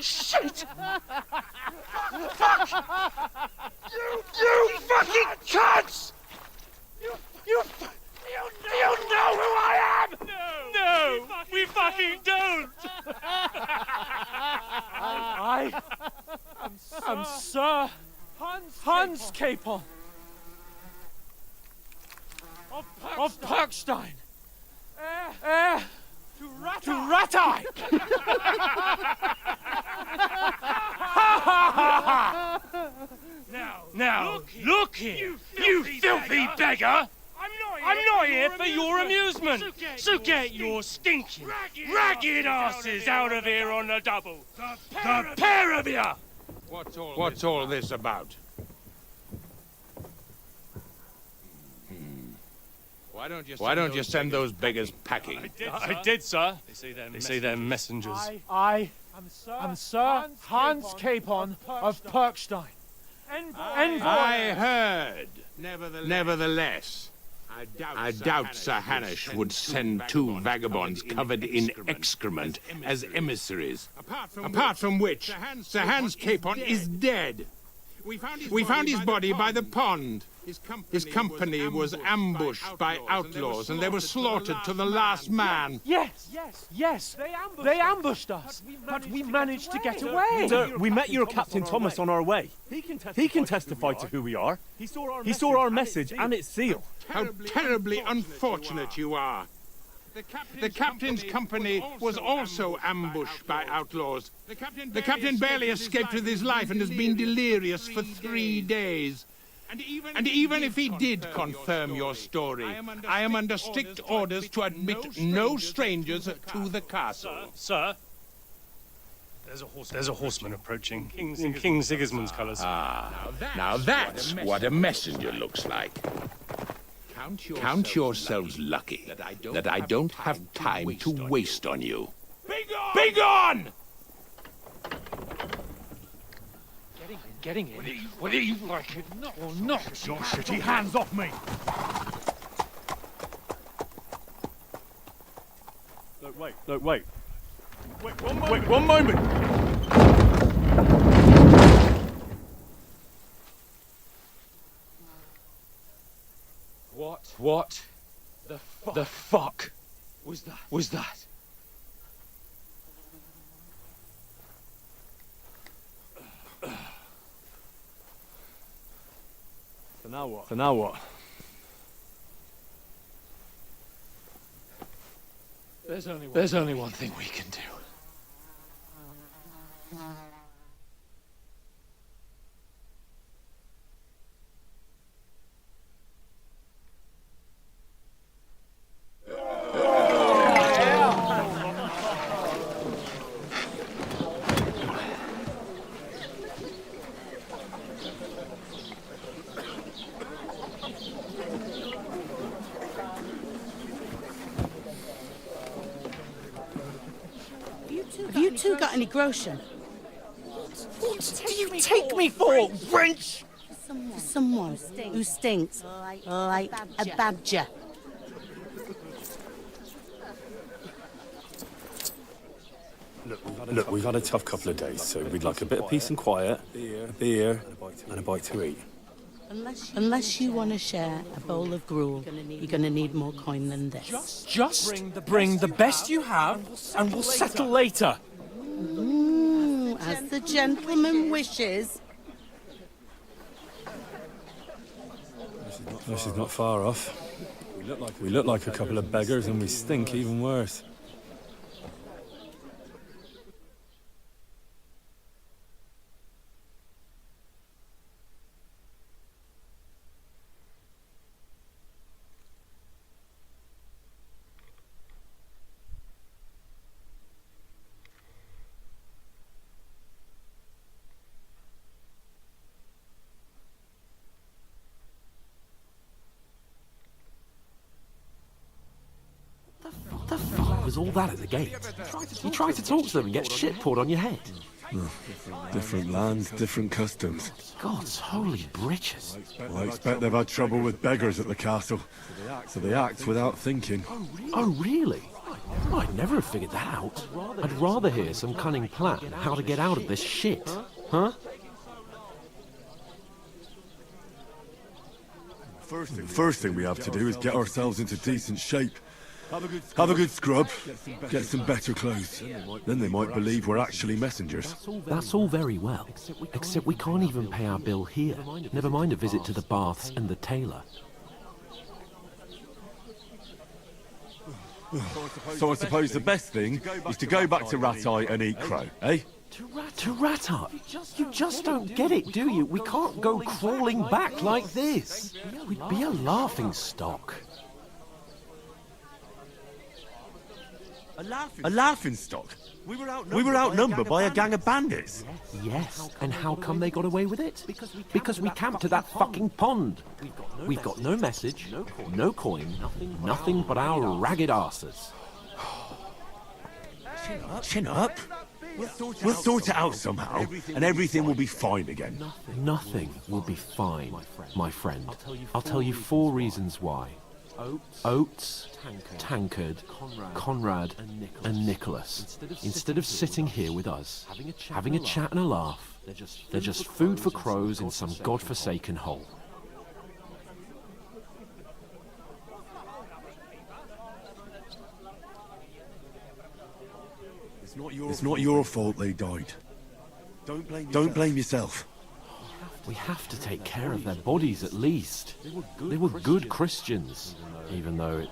Shit! Fuck! You fucking cunts! You know who I am? No, we fucking don't. I am Sir Hans Capon of Perkstein. To Ratai! Now, look here, you filthy beggar! I'm not here for your amusement, so get your stinking, ragged asses out of here on the double. The pair of you! What's all this about? Why don't you send those beggars packing? I did, sir. They say they're messengers. I am Sir Hans Capon of Perkstein. I heard. Nevertheless, I doubt Sir Hanash would send two vagabonds covered in excrement as emissaries. Apart from which, Sir Hans Capon is dead. We found his body by the pond. His company was ambushed by outlaws, and they were slaughtered to the last man. Yes. They ambushed us, but we managed to get away. Sir, we met your Captain Thomas on our way. He can testify to who we are. He saw our message and its seal. How terribly unfortunate you are. The captain's company was also ambushed by outlaws. The captain barely escaped with his life and has been delirious for 3 days. And even if he did confirm your story, I am under strict orders to admit no strangers to the castle. Sir, there's a horseman approaching in King Sigismund's colours. Now that's what a messenger looks like. Count yourselves lucky that I don't have time to waste on you. Be gone! Getting in, whether you like it or not. Your shitty hands off me! Look, wait. Wait, one moment! What the fuck was that? So now what? There's only one thing we can do. you two got any groschen? What do you take me for, wench? Someone who stinks like a badger. Look, we've had a tough couple of days, so we'd like a bit of peace and quiet, a beer, and a bite to eat. Unless you want to share a bowl of gruel, you're going to need more coin than this. Just bring the best you have, and we'll settle later. As the gentleman wishes. This is not far off. We look like a couple of beggars, and we stink even worse. What the fuck was all that at the gate? You tried to talk to them and get shit poured on your head. Different lands, different customs. God's holy britches. Well, I expect they've had trouble with beggars at the castle, so they act without thinking. Oh, really? Well, I'd never have figured that out. I'd rather hear some cunning plan how to get out of this shit. Huh? First thing we have to do is get ourselves into decent shape. Have a good scrub, get some better clothes. Then they might believe we're actually messengers. That's all very well, except we can't even pay our bill here. Never mind a visit to the baths and the tailor. So I suppose the best thing is to go back to Ratai and eat crow, eh? To Ratai? You just don't get it, do you? We can't go crawling back like this. We'd be a laughing stock. A laughing stock? We were outnumbered by a gang of bandits. Yes, and how come they got away with it? Because we camped at that fucking pond. We've got no message, no coin, nothing but our ragged arses. Chin up. We'll sort it out somehow, and everything will be fine again. Nothing will be fine, my friend. I'll tell you 4 reasons why. Oates, Tankard, Conrad, and Nicholas. Instead of sitting here with us, having a chat and a laugh, they're just food for crows in some godforsaken hole. It's not your fault they died. Don't blame yourself. We have to take care of their bodies at least. They were good Christians, even though it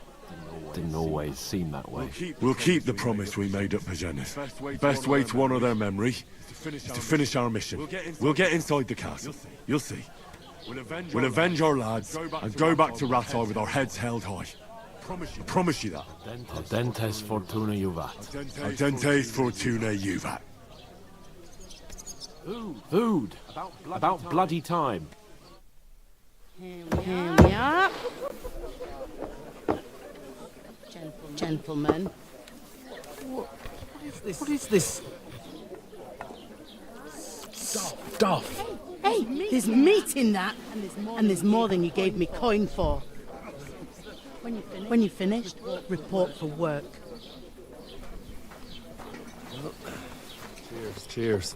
didn't always seem that way. We'll keep the promise we made at Pagenis. Best way to honour their memory is to finish our mission. We'll get inside the castle. You'll see. We'll avenge our lads and go back to Ratai with our heads held high. I promise you that. Audentes fortuna juvat. Audentes fortuna juvat. Food. About bloody time. Here we are. Gentlemen. What is this? Stuff. Hey, there's meat in that, and there's more than you gave me coin for. When you're finished, report for work. Cheers.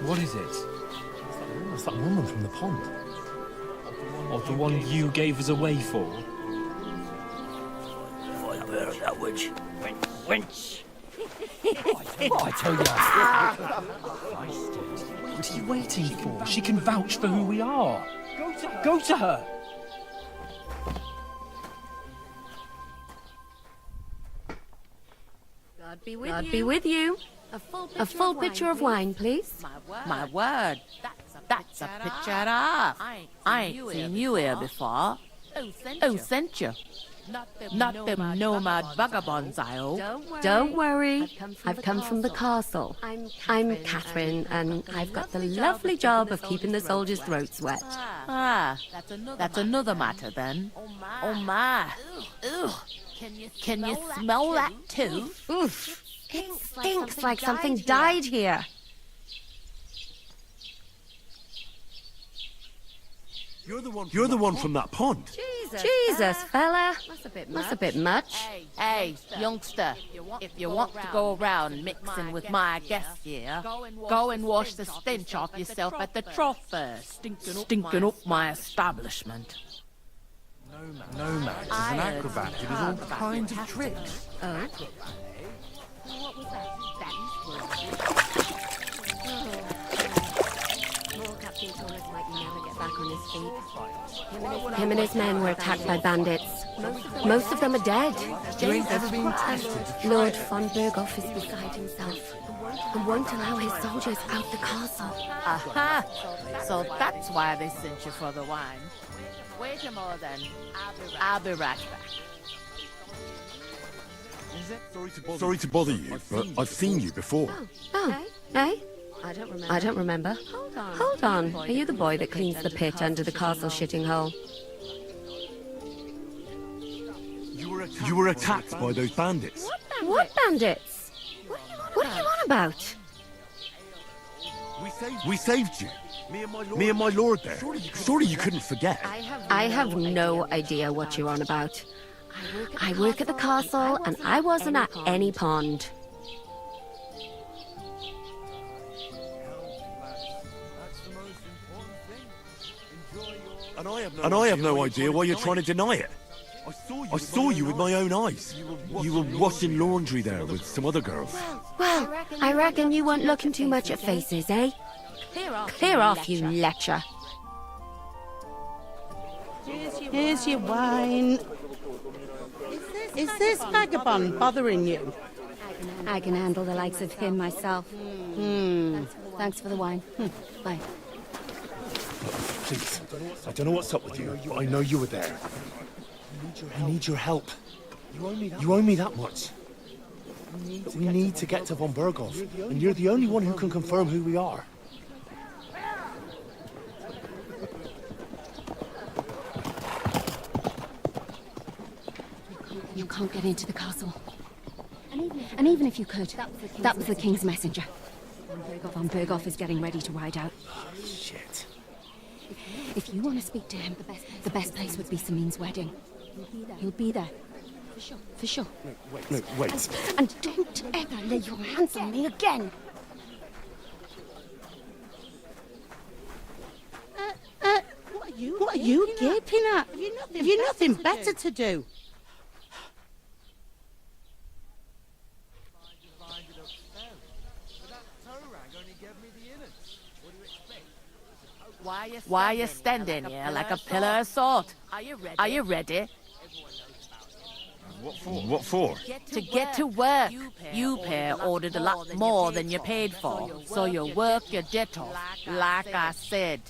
What is it? It's that woman from the pond. Or the one you gave us away for. I've heard that witch. Wench. I tell you. What are you waiting for? She can vouch for who we are. Go to her. God be with you. A full pitcher of wine, please. My word. That's a picture and a half. I ain't seen you here before. Who sent you? Not them nomad vagabonds, I hope. Don't worry. I've come from the castle. I'm Catherine, and I've got the lovely job of keeping the soldiers' throats wet. Ah, that's another matter then. Oh my. Ugh. Can you smell that too? Oof. It stinks like something died here. You're the one from that pond. Jesus, fella. That's a bit much. Hey, youngster, if you want to go around mixing with my guests here, go and wash the stench off yourself at the trough first, stinking up my establishment. Nomad is an acrobat who does all kinds of tricks. Oh? What was that? Poor Captain Torres might never get back on his feet. Him and his men were attacked by bandits. Most of them are dead. You ain't ever been tested. Lord von Berghoff is beside himself and won't allow his soldiers out the castle. Aha! So that's why they sent you for the wine. Wait a moment then. I'll be right back. Sorry to bother you, but I've seen you before. Oh, eh? I don't remember. Hold on. Are you the boy that cleans the pit under the castle shitting hole? You were attacked by those bandits. What bandits? What are you on about? We saved you. Me and my lord there. Surely you couldn't forget. I have no idea what you're on about. I work at the castle, and I wasn't at any pond. And I have no idea why you're trying to deny it. I saw you with my own eyes. You were washing laundry there with some other girls. Well, I reckon you weren't looking too much at faces, eh? Clear off, you lecher. Here's your wine. Is this vagabond bothering you? I can handle the likes of him myself. Thanks for the wine. Bye. Please, I don't know what's up with you, but I know you were there. I need your help. You owe me that much. We need to get to von Berghoff, and you're the only one who can confirm who we are. You can't get into the castle. And even if you could, that was the king's messenger. Von Berghoff is getting ready to ride out. Shit. If you want to speak to him, the best place would be Samin's wedding. He'll be there. For sure. Wait. And don't ever lay your hands on me again. What are you gaping at? Have you nothing better to do? Why are you standing here like a pillar of salt? Are you ready? What for? To get to work. You pair ordered a lot more than you paid for, so you work your debt off, like I said.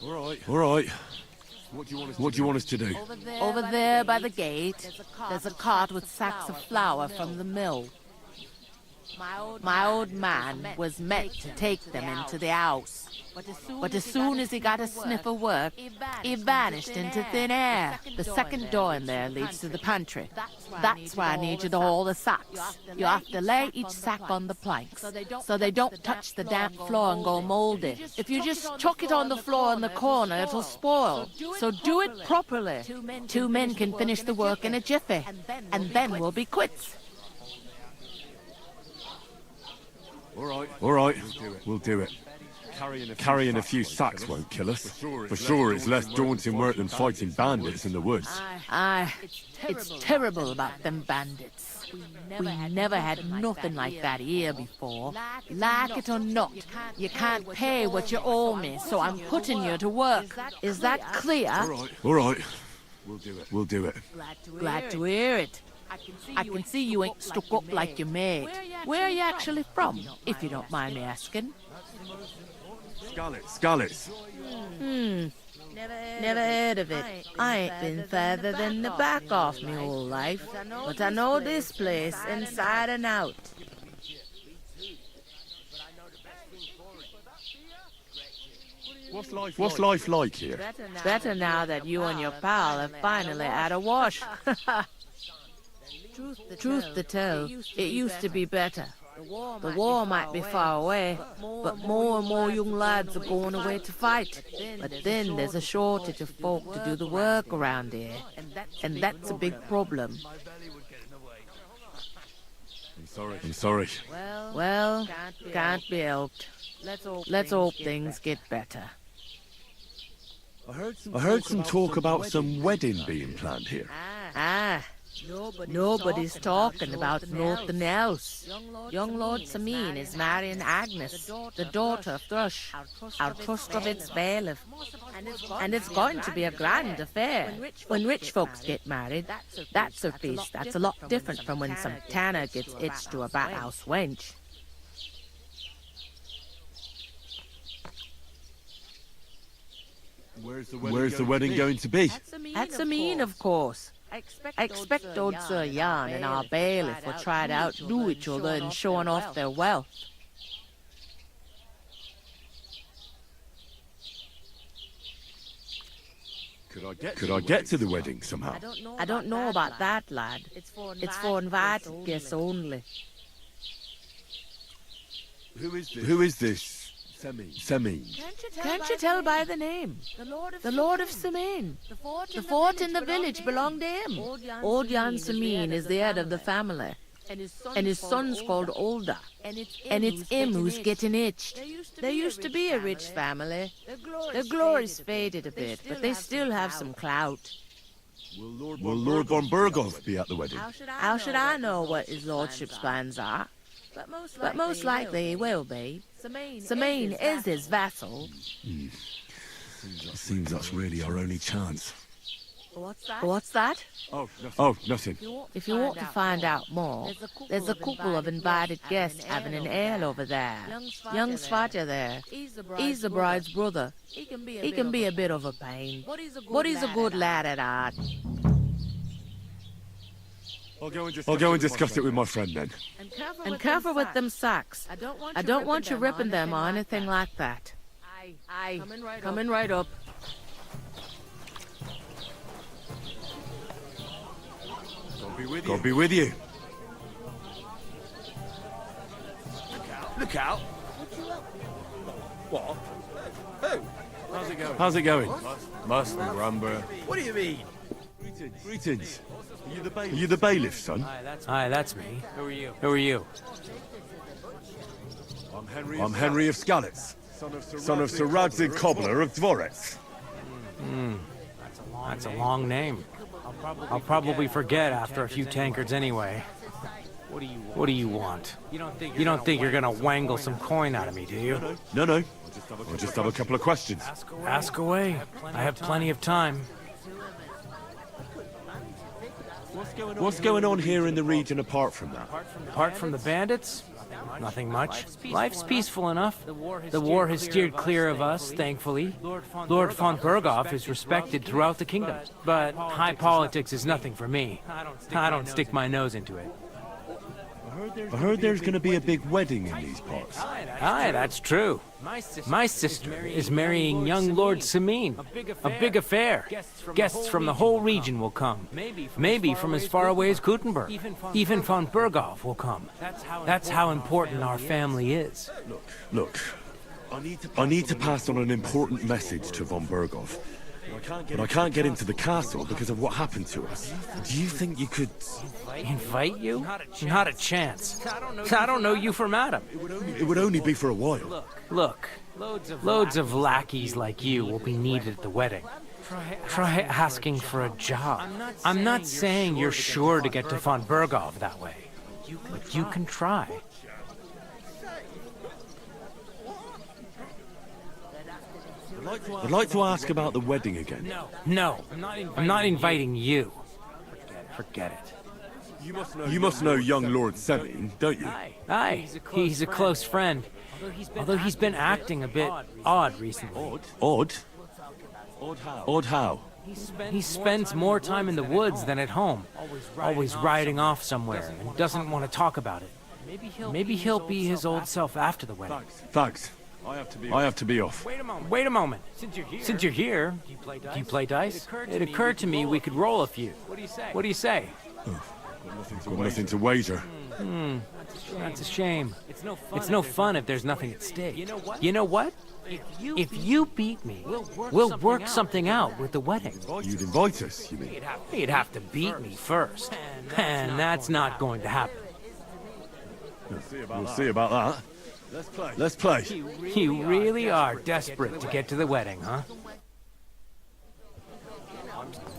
All right. What do you want us to do? Over there by the gate, there's a cart with sacks of flour from the mill. My old man was meant to take them into the house. But as soon as he got a sniff of work, he vanished into thin air. The second door in there leads to the pantry. That's why I need you to hold the sacks. You have to lay each sack on the planks, so they don't touch the damp floor and go moldy. If you just chuck it on the floor in the corner, it'll spoil. So do it properly. 2 men can finish the work in a jiffy, and then we'll be quits. All right. We'll do it. Carrying a few sacks won't kill us. For sure, it's less daunting work than fighting bandits in the woods. Aye, it's terrible about them bandits. We never had nothing like that here before. Like it or not, you can't pay what you owe me, so I'm putting you to work. Is that clear? All right. We'll do it. Glad to hear it. I can see you ain't stuck up like your mate. Where are you actually from, if you don't mind me asking? Skalitz. Never heard of it. I ain't been further than the back off me whole life, but I know this place inside and out. What's life like here? Better now that you and your pal have finally had a wash. Truth to tell, it used to be better. The war might be far away, but more and more young lads are going away to fight. But then there's a shortage of folk to do the work around here, and that's a big problem. I'm sorry. Well, can't be helped. Let's hope things get better. I heard some talk about some wedding being planned here. Nobody's talking about nothing else. Young Lord Samin is marrying Agnes, the daughter of Thrush, our Trustovit's bailiff. And it's going to be a grand affair. When rich folks get married, that's a feast that's a lot different from when some tanner gets hitched to a bathhouse wench. Where's the wedding going to be? At Samin, of course. I expect old Sir Jan and our bailiff will try to outdo each other in showing off their wealth. Could I get to the wedding somehow? I don't know about that, lad. It's for invited guests only. Who is this? Samin. Can't you tell by the name? The Lord of Samin. The fort in the village belonged to him. Old Jan Samin is the head of the family. And his son's called Olda. And it's him who's getting hitched. There used to be a rich family. Their glory's faded a bit, but they still have some clout. Will Lord von Berghoff be at the wedding? How should I know what his lordship's plans are? But most likely he will be. Samin is his vassal. Seems that's really our only chance. What's that? Oh, nothing. If you want to find out more, there's a couple of invited guests having an ale over there. Young Svatja there. He's the bride's brother. He can be a bit of a pain, but he's a good lad at heart. I'll go and discuss it with my friend then. And careful with them sacks. I don't want you ripping them or anything like that. Aye. Coming right up. God be with you. Look out! What? Who? How's it going? Must be Rumber. What do you mean? Greetings. Are you the bailiff, son? Hi, that's me. Who are you? I'm Henry of Skalitz, son of Sir Radzig Cobbler of Dvorets. That's a long name. I'll probably forget after a few tankards anyway. What do you want? You don't think you're gonna wangle some coin out of me, do you? No. I'll just have a couple of questions. Ask away. I have plenty of time. What's going on here in the region apart from that? Apart from the bandits? Nothing much. Life's peaceful enough. The war has steered clear of us, thankfully. Lord von Berghoff is respected throughout the kingdom. But high politics is nothing for me. I don't stick my nose into it. I heard there's going to be a big wedding in these parts. Aye, that's true. My sister is marrying young Lord Samin. A big affair. Guests from the whole region will come. Maybe from as far away as Gutenberg. Even von Berghoff will come. That's how important our family is. Look, I need to pass on an important message to von Berghoff. But I can't get into the castle because of what happened to us. Do you think you could... Invite you? Not a chance. I don't know you from Adam. It would only be for a while. Look, loads of lackeys like you will be needed at the wedding. Try asking for a job. I'm not saying you're sure to get to von Berghoff that way, but you can try. I'd like to ask about the wedding again. No, I'm not inviting you. Forget it. You must know young Lord Samin, don't you? Aye, he's a close friend. Although he's been acting a bit odd recently. Odd? Odd how? He spends more time in the woods than at home, always riding off somewhere and doesn't want to talk about it. Maybe he'll be his old self after the wedding. Thanks. I have to be off. Wait a moment. Since you're here, do you play dice? It occurred to me we could roll a few. What do you say? Got nothing to wager. That's a shame. It's no fun if there's nothing at stake. You know what? If you beat me, we'll work something out with the wedding. You'd invite us, you mean? You'd have to beat me first, and that's not going to happen. We'll see about that. Let's play. You really are desperate to get to the wedding, huh?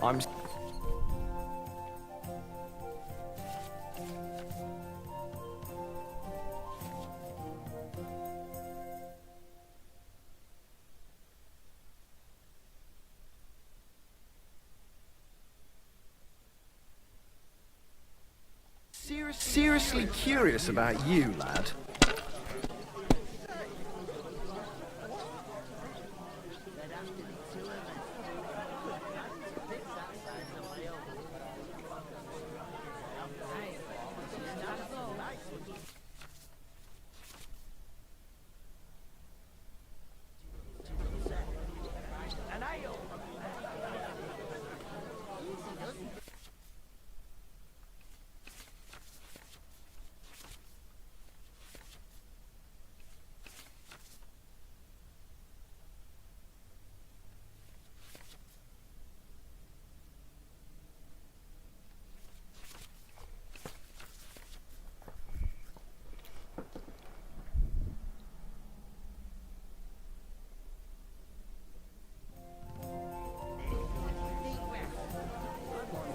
I'm... Seriously curious about you, lad.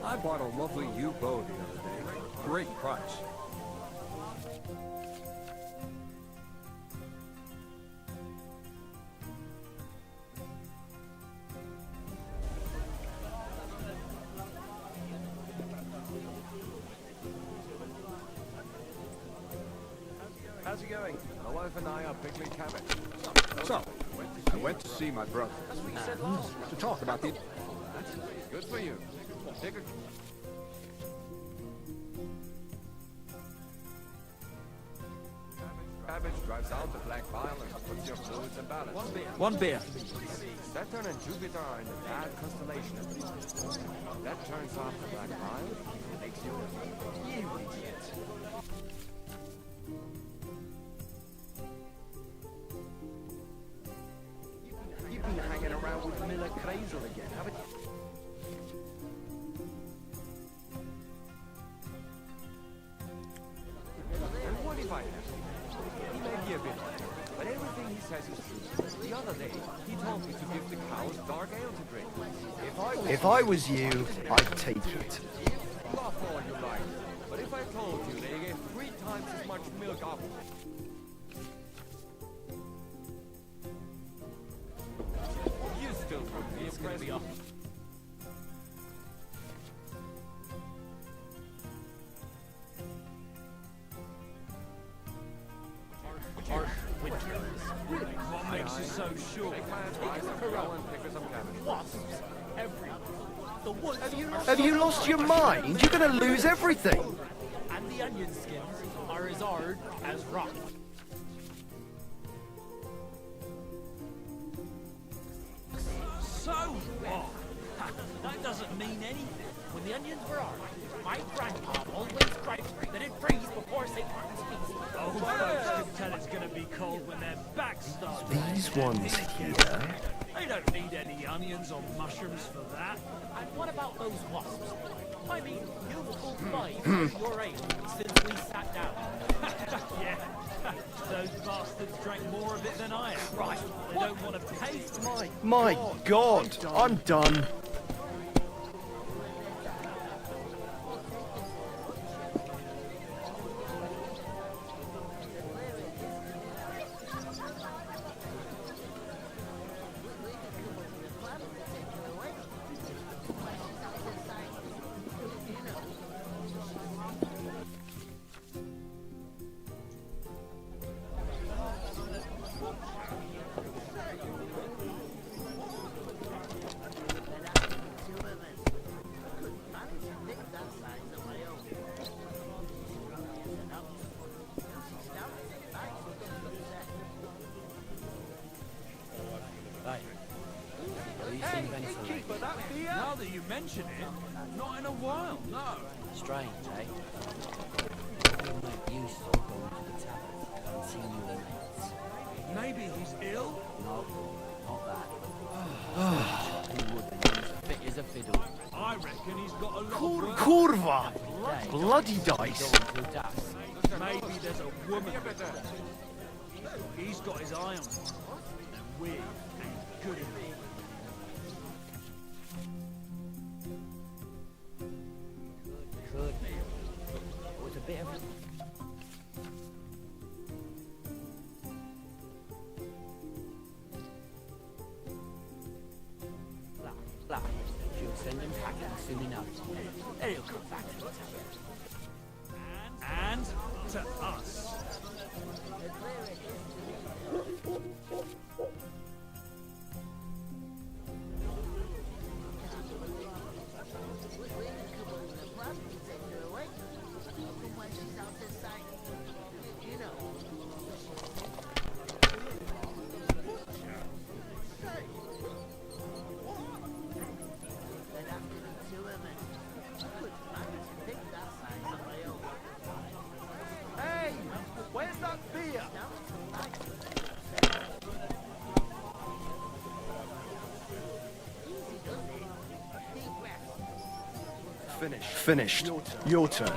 I bought a lovely U bow the other day. Great price. How's it going? My wife and I are pickling cabbage. So, I went to see my brother to talk about the... Good for you. Take a... Cabbage drives out the black bile and puts your fluids in balance. One beer. Saturn and Jupiter are in a bad constellation. That turns off the black bile and makes you a... You idiot. You've been hanging around with Miller Crazel again, haven't you? And what if I have? He may be a bit late, but everything he says is true. The other day, he told me to give the cows dark ale to drink. If I was you, I'd take it. You laugh all you like, but if I told you they gave 3 times as much milk up... You still wouldn't be impressed. Harsh winters. What makes you so sure? Wasps everywhere. The woods Have you lost your mind? You're gonna lose everything. and the onion skins are as hard as rock. So what? That doesn't mean anything. When the onions were hard, my grandpa always cried that it freeze before St. Martin's feast. Oh, folks can tell it's gonna be cold when their backs start. These ones here. They don't need any onions or mushrooms for that. And what about those wasps? I mean, you've pulled 5 at your age since we sat down. Yeah, those bastards drank more of it than I have. Right, they don't want to pay for My God, I'm done. Now that you mention it, not in a while, no. Strange, eh? You might use of going to the tavern and seeing your mates. Maybe he's ill? No, not that. He would be as fit as a fiddle. I reckon he's got a lot of work. Kurva! Bloody dice! Maybe there's a woman. He's got his eye on us. And we ain't good enough. Could be. It was a bit of a... Blah. She'll send him packing soon enough. Then he'll come back to the tavern. And to us. Hey, where's that beer? Finished. Your turn.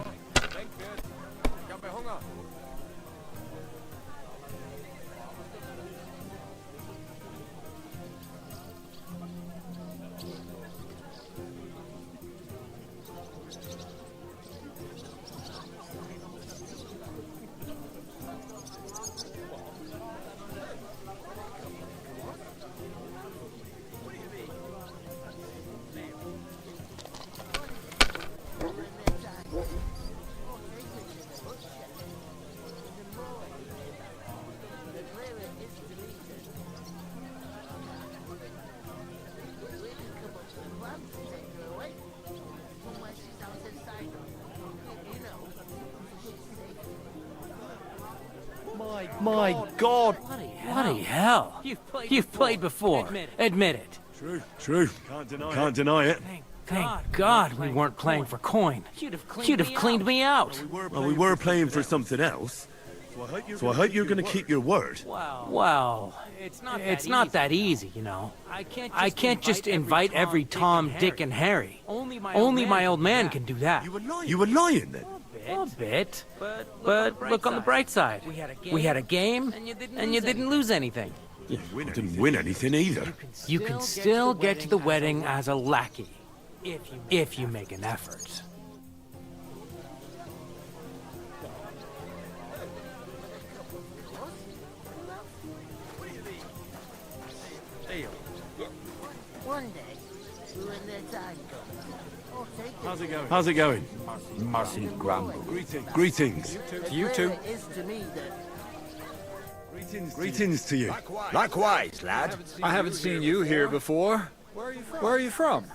My God! Bloody hell. You've played before. Admit it. True. Can't deny it. Thank God we weren't playing for coin. You'd have cleaned me out. Well, we were playing for something else. So I hope you're going to keep your word. Well, it's not that easy, you know. I can't just invite every Tom, Dick, and Harry. Only my old man can do that. You were lying then? A bit. But look on the bright side. We had a game, and you didn't lose anything. I didn't win anything either. You can still get to the wedding as a lackey, if you make an effort. One day, when the time comes, How's it going? Marcy Grumble. Greetings. You too. Greetings to you. Likewise, lad. I haven't seen you here before. Where are you from?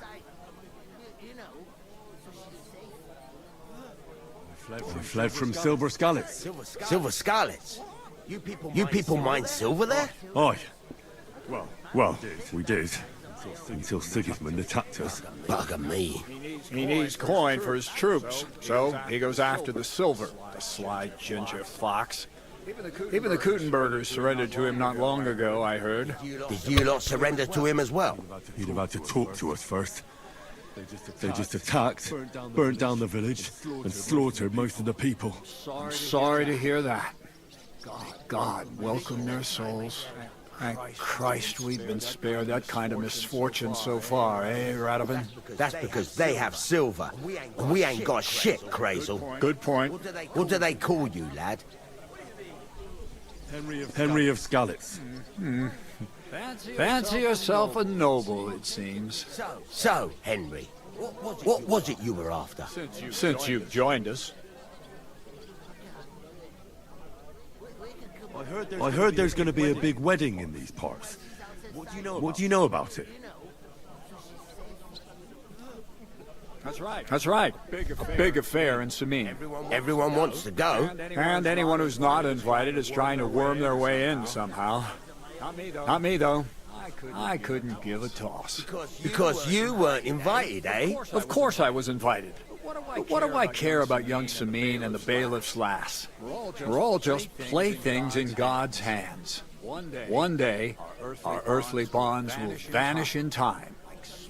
I fled from Silver Scarlets. Silver Scarlets? You people mine silver there? Aye. Well, we did. Until Sigismund attacked us. Bugger me. He needs coin for his troops, so he goes after the silver. The sly ginger fox. Even the Kutenbergers surrendered to him not long ago, I heard. Did you lot surrender to him as well? He'd about to talk to us first. They just attacked, burnt down the village, and slaughtered most of the people. I'm sorry to hear that. God welcome their souls. Thank Christ we've been spared that kind of misfortune so far, eh, Radovan? That's because they have silver, and we ain't got shit, Crazel. Good point. What do they call you, lad? Henry of Skalitz. Fancy yourself a noble, it seems. So, Henry, what was it you were after? Since you've joined us. I heard there's going to be a big wedding in these parts. What do you know about it? That's right. Big affair in Samin. Everyone wants to go. And anyone who's not invited is trying to worm their way in somehow. Not me, though. I couldn't give a toss. Because you weren't invited, eh? Of course I was invited. But what do I care about young Samin and the bailiff's lass? We're all just playthings in God's hands. One day, our earthly bonds will vanish in time,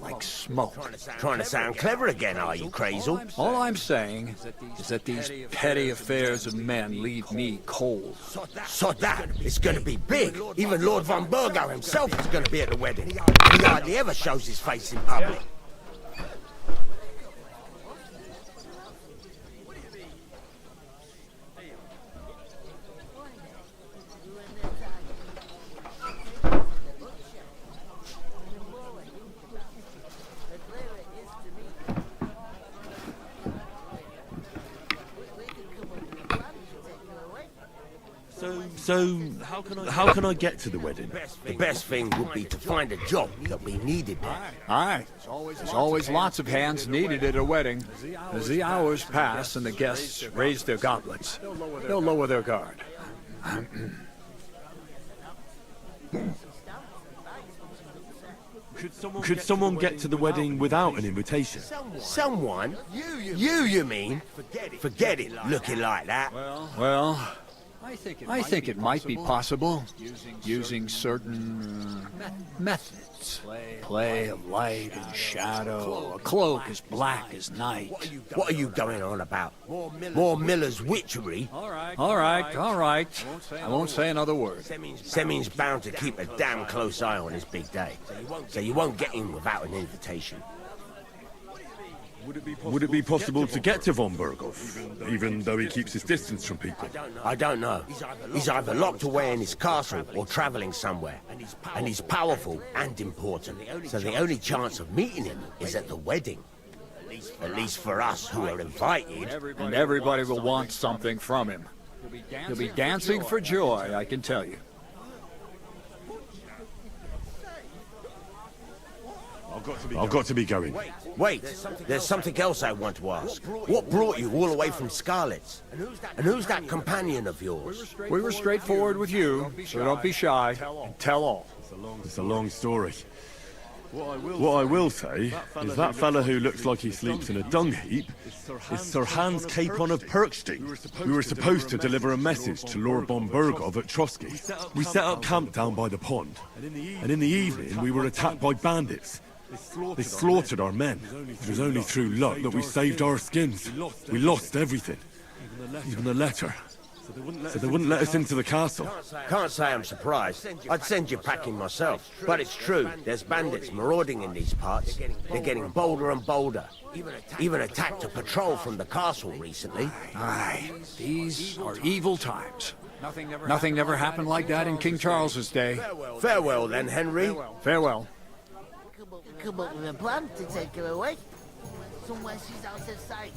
like smoke. Trying to sound clever again, are you, Crazel? All I'm saying is that these petty affairs of men leave me cold. So that it's going to be big. Even Lord von Burgo himself is going to be at the wedding. He hardly ever shows his face in public. So, how can I get to the wedding? The best thing would be to find a job that we needed there. Aye. There's always lots of hands needed at a wedding. As the hours pass and the guests raise their goblets, they'll lower their guard. Could someone get to the wedding without an invitation? Someone? You mean? Forget it, looking like that. Well, I think it might be possible, using certain methods. Play of light and shadow, a cloak as black as night. What are you going on about? More Miller's witchery? All right. I won't say another word. Semin's bound to keep a damn close eye on his big day, so you won't get in without an invitation. Would it be possible to get to von Berghoff, even though he keeps his distance from people? I don't know. He's either locked away in his castle or travelling somewhere. And he's powerful and important. So the only chance of meeting him is at the wedding. At least for us who are invited. And everybody will want something from him. He'll be dancing for joy, I can tell you. I've got to be going. Wait, there's something else I want to ask. What brought you all the way from Scarlet's? And who's that companion of yours? We were straightforward with you, so don't be shy and tell all. It's a long story. What I will say is that fella who looks like he sleeps in a dung heap is Sir Hans Capon of Perkstein. We were supposed to deliver a message to Lord von Berghoff at Trotsky. We set up camp down by the pond, and in the evening we were attacked by bandits. They slaughtered our men. It was only through luck that we saved our skins. We lost everything, even the letter. So they wouldn't let us into the castle. Can't say I'm surprised. I'd send you packing myself. But it's true, there's bandits marauding in these parts. They're getting bolder and bolder. Even attacked a patrol from the castle recently. Aye, these are evil times. Nothing never happened like that in King Charles's day. Farewell then, Henry. Farewell. Come up with a plan to take her away. Somewhere she's out of sight.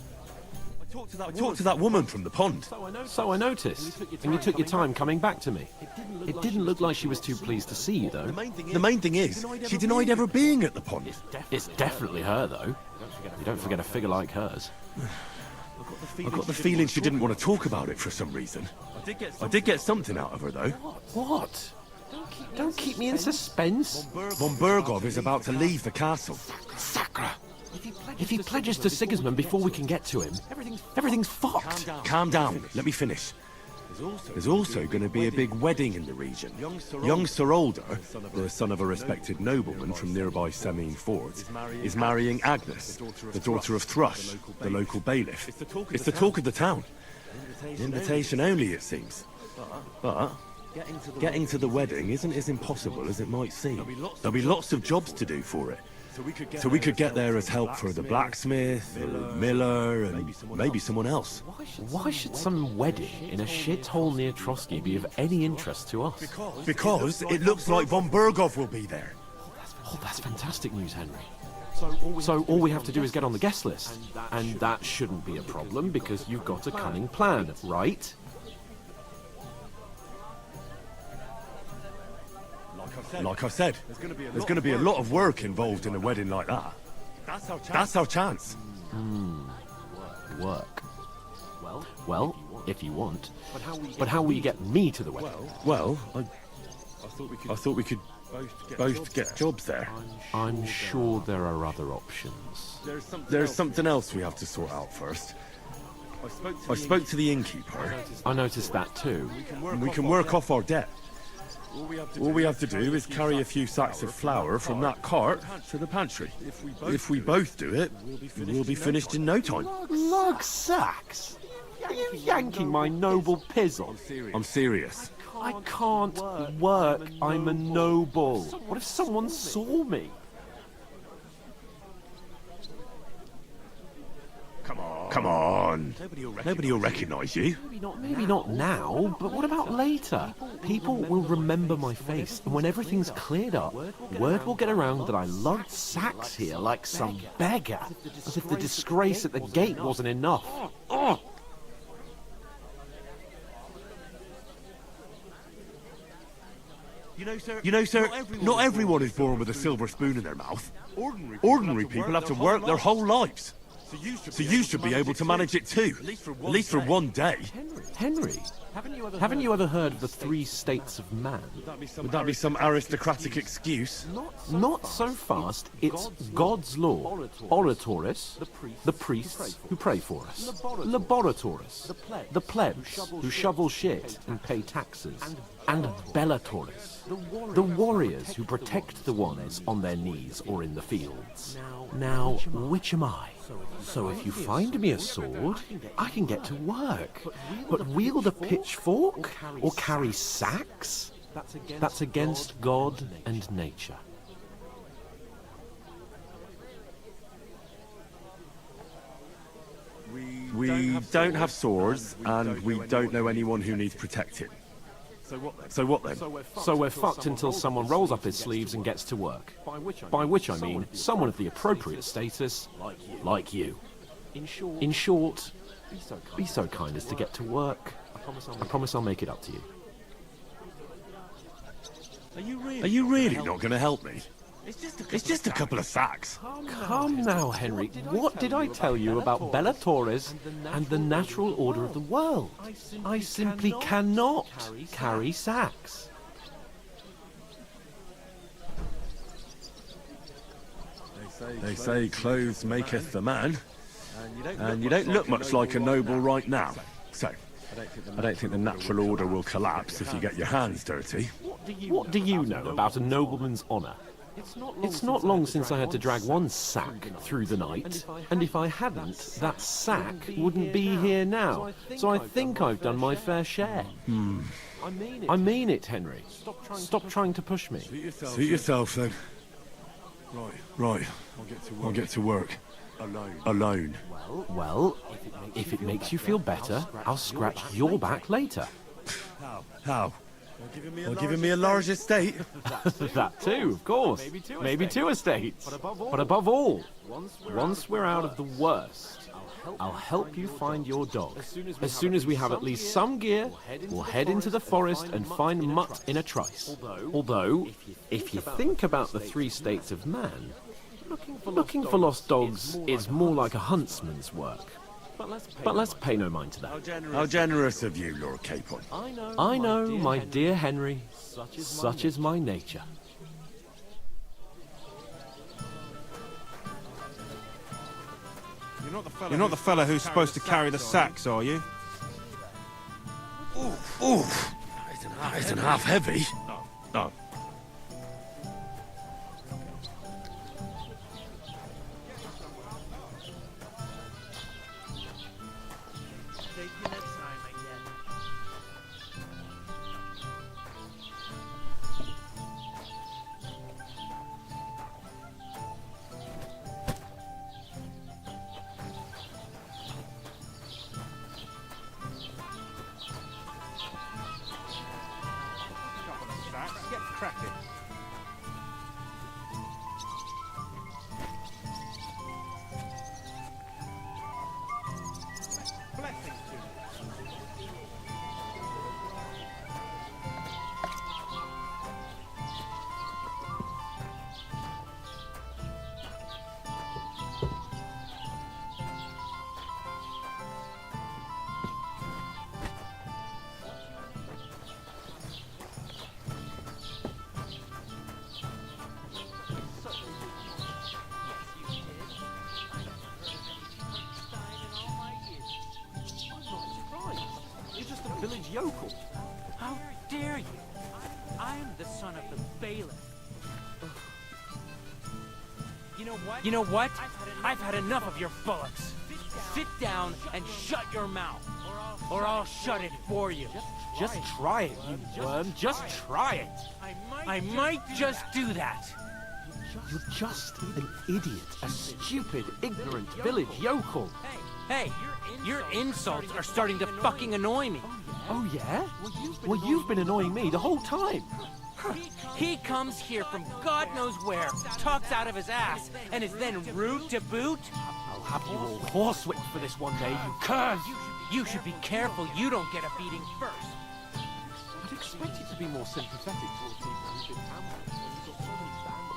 I talked to that woman from the pond. So I noticed. And you took your time coming back to me. It didn't look like she was too pleased to see you, though. The main thing is, she denied ever being at the pond. It's definitely her, though. You don't forget a figure like hers. I got the feeling she didn't want to talk about it for some reason. I did get something out of her, though. What? Don't keep me in suspense. Von Berghoff is about to leave the castle. Sacre! If he pledges to Sigismund before we can get to him, everything's fucked. Calm down. Let me finish. There's also going to be a big wedding in the region. Young Sir Older, the son of a respected nobleman from nearby Semine Fort, is marrying Agnes, the daughter of Thrush, the local bailiff. It's the talk of the town. Invitation only, it seems. But getting to the wedding isn't as impossible as it might seem. There'll be lots of jobs to do for it. So we could get there as help for the blacksmith, the miller, and maybe someone else. Why should some wedding in a shithole near Trotsky be of any interest to us? Because it looks like von Berghoff will be there. Oh, that's fantastic news, Henry. So all we have to do is get on the guest list. And that shouldn't be a problem because you've got a cunning plan, right? Like I said, there's going to be a lot of work involved in a wedding like that. That's our chance. Work. Well, if you want. But how will you get me to the wedding? Well, I thought we could both get jobs there. I'm sure there are other options. There's something else we have to sort out first. I spoke to the innkeeper. I noticed that too. We can work off our debt. All we have to do is carry a few sacks of flour from that cart to the pantry. If we both do it, we'll be finished in no time. Lug sacks? Are you yanking my noble pizzle? I'm serious. I can't work. I'm a noble. What if someone saw me? Come on. Nobody will recognise you. Maybe not now, but what about later? People will remember my face, and when everything's cleared up, word will get around that I lugged sacks here like some beggar, as if the disgrace at the gate wasn't enough. Oh! You know, sir, not everyone is born with a silver spoon in their mouth. Ordinary people have to work their whole lives. So you should be able to manage it too, at least for one day. Henry, haven't you ever heard of the 3 states of man? Would that be some aristocratic excuse? Not so fast. It's God's law. Oratoris, the priests who pray for us. Laboratoris, the plebs who shovel shit and pay taxes. And Bellatoris, the warriors who protect the ones on their knees or in the fields. Now, which am I? So if you find me a sword, I can get to work. But wield a pitchfork or carry sacks? That's against God and nature. We don't have swords, and we don't know anyone who needs protecting. So what then? So we're fucked until someone rolls up his sleeves and gets to work. By which I mean someone of the appropriate status, like you. In short, be so kind as to get to work. I promise I'll make it up to you. Are you really not going to help me? It's just a couple of sacks. Come now, Henry. What did I tell you about Bellatoris and the natural order of the world? I simply cannot carry sacks. They say clothes maketh the man, and you don't look much like a noble right now. So, I don't think the natural order will collapse if you get your hands dirty. What do you know about a nobleman's honour? It's not long since I had to drag one sack through the night, and if I hadn't, that sack wouldn't be here now. So I think I've done my fair share. I mean it, Henry. Stop trying to push me. Suit yourself, then. Right. I'll get to work. Alone. Well, if it makes you feel better, I'll scratch your back later. How? Or giving me a large estate? That too, of course. Maybe 2 estates. But above all, once we're out of the worst, I'll help you find your dog. As soon as we have at least some gear, we'll head into the forest and find Mutt in a trice. Although, if you think about the 3 states of man, looking for lost dogs is more like a huntsman's work. But let's pay no mind to that. How generous of you, Lord Capon. I know, my dear Henry. Such is my nature. You're not the fella who's supposed to carry the sacks, are you? Oof. Isn't half heavy. No. Get cracking. Blessings to you. village yokel. How dare you? I am the son of the bailiff. You know what? I've had enough of your bullocks. Sit down and shut your mouth, or I'll shut it for you. Just try it, you worm. Just try it. I might just do that. You're just an idiot, a stupid, ignorant village yokel. Hey, your insults are starting to fucking annoy me. Oh yeah? Well, you've been annoying me the whole time. He comes here from God knows where, talks out of his ass, and is then rude to boot? I'll have you all horsewhipped for this one day, you curs! You should be careful you don't get a beating first. I'd expect you to be more sympathetic towards people who've been ambushed when you've got so many bandits.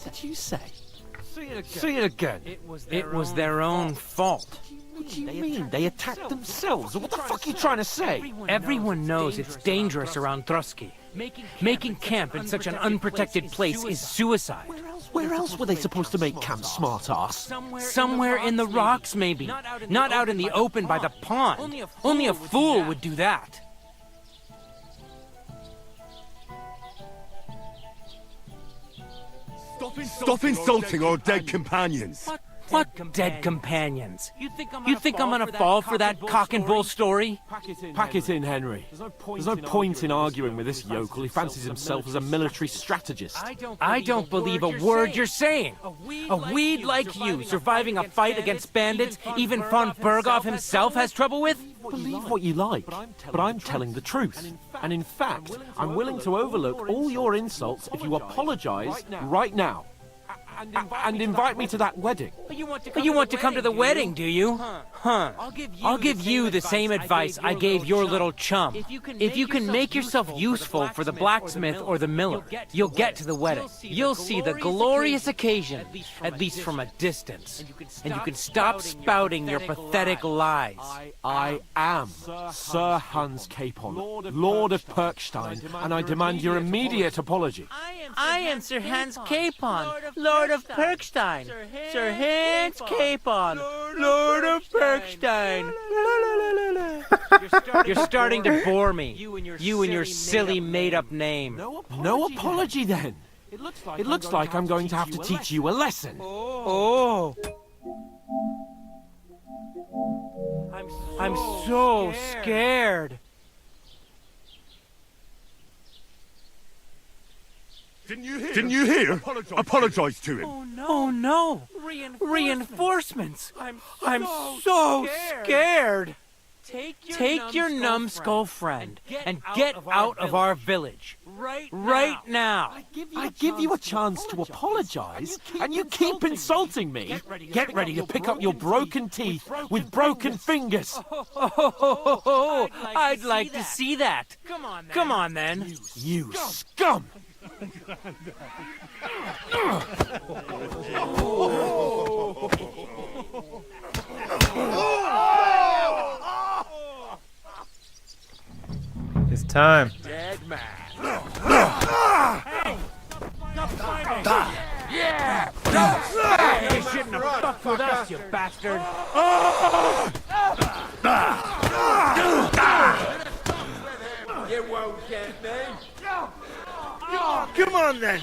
Did you say? See it again. It was their own fault. What do you mean? They attacked themselves? What the fuck are you trying to say? Everyone knows it's dangerous around Drusky. Making camp in such an unprotected place is suicide. Where else were they supposed to make camp, smart-ass? Somewhere in the rocks, maybe. Not out in the open by the pond. Only a fool would do that. Stop insulting our dead companions. What dead companions? You think I'm gonna fall for that cock and bull story? Pack it in, Henry. There's no point in arguing with this yokel. He fancies himself as a military strategist. I don't believe a word you're saying. A weed like you surviving a fight against bandits even von Berghoff himself has trouble with? Believe what you like, but I'm telling the truth. And in fact, I'm willing to overlook all your insults if you apologize right now. And invite me to that wedding. You want to come to the wedding, do you? Huh. I'll give you the same advice I gave your little chum. If you can make yourself useful for the blacksmith or the miller, you'll get to the wedding. You'll see the glorious occasion, at least from a distance. And you can stop spouting your pathetic lies. I am Sir Hans Capon, Lord of Perkstein, and I demand your immediate apology. I am Sir Hans Capon, Lord of Perkstein. Sir Hans Capon, Lord of Perkstein. You're starting to bore me. You and your silly made-up name. No apology, then. It looks like I'm going to have to teach you a lesson. Oh. I'm so scared. Didn't you hear? Apologize to him. Oh no! Reinforcements! I'm so scared! Take your numbskull friend and get out of our village. Right now. I give you a chance to apologize, and you keep insulting me. Get ready to pick up your broken teeth with broken fingers. Oh, I'd like to see that. Come on then. You scum! It's time. Dead man. Yeah! You shouldn't have fucked with us, you bastard. You won't get me. Come on then.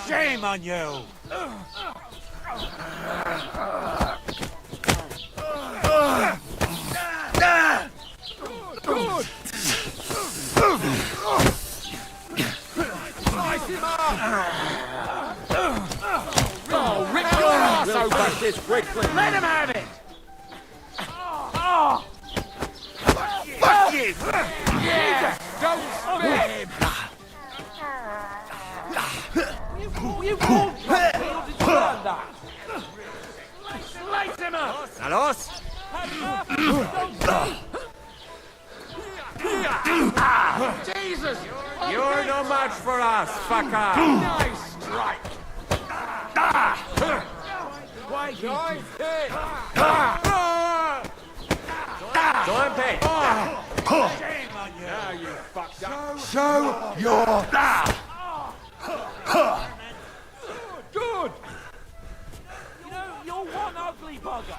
Shame on you. Oh, rip your ass open! this quickly. Let him have it! Oh. Fuck you! Yeah! Don't spare him! You won't deserve that! Slice him up! Salos! Jesus! You're no match for us, fucker! Nice strike! Why, guys? Join pay! Now you fucked up. Show your... Good! You know, you're one ugly bugger.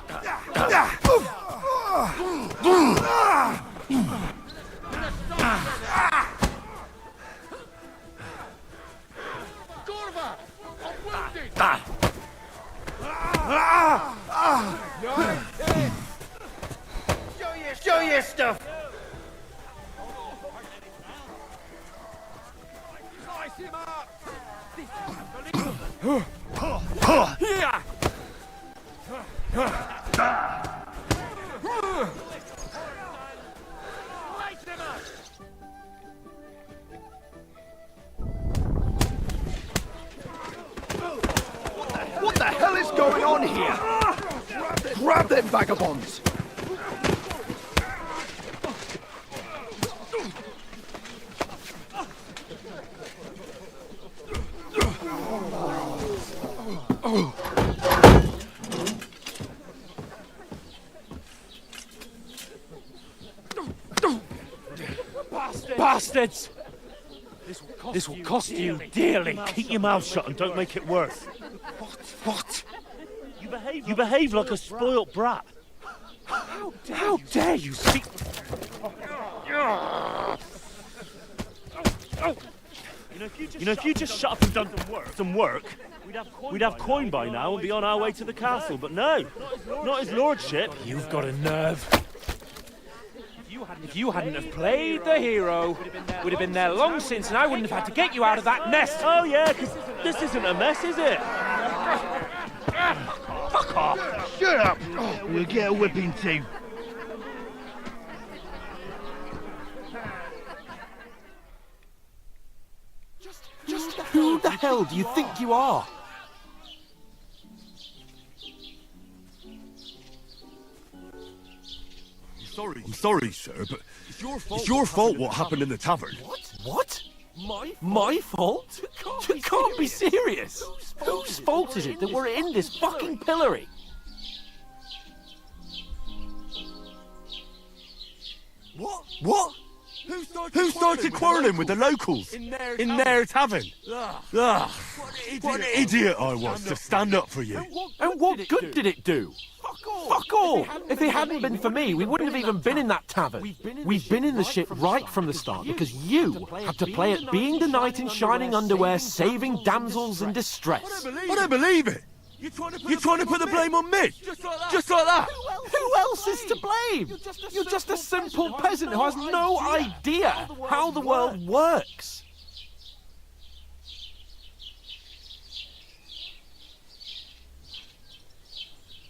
Corva! I'm wounded! Show your stuff! Slice him up! What the hell is going on here? Grab them vagabonds! Bastards! This will cost you dearly. Keep your mouth shut and don't make it worse. What? You behave like a spoilt brat. How dare you speak? You know, if you just shut up and done some work, we'd have coin by now and be on our way to the castle. But no, not his lordship. You've got a nerve. If you hadn't have played the hero, we'd have been there long since, and I wouldn't have had to get you out of that nest. Oh yeah, because this isn't a mess, is it? Fuck off! Shut up! We'll get a whipping too. Just who the hell do you think you are? I'm sorry, sir, but it's your fault what happened in the tavern. What? My fault? You can't be serious. Whose fault is it that we're in this fucking pillory? What? Who started quarrelling with the locals? In their tavern? Ugh. What an idiot I was to stand up for you. And what good did it do? Fuck all! If it hadn't been for me, we wouldn't have even been in that tavern. We've been in the ship right from the start because you had to play at being the knight in shining underwear, saving damsels in distress. I don't believe it. You're trying to put the blame on me? Just like that? Who else is to blame? You're just a simple peasant who has no idea how the world works.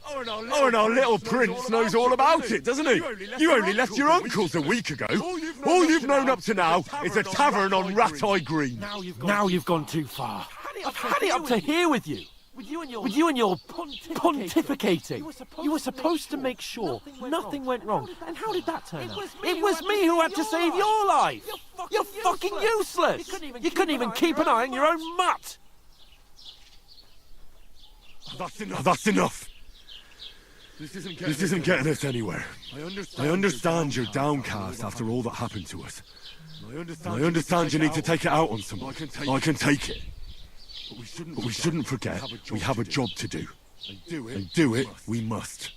Oh, and our little prince knows all about it, doesn't he? You only left your uncle's a week ago. All you've known up to now is a tavern on Rat-Eye Green. Now you've gone too far. I've had it up to here with you. With you and your pontificating. You were supposed to make sure nothing went wrong. And how did that turn out? It was me who had to save your life. You're fucking useless. You couldn't even keep an eye on your own mutt. That's enough. This isn't getting us anywhere. I understand you're downcast after all that happened to us. I understand you need to take it out on someone. I can take it. But we shouldn't forget we have a job to do. And do it we must.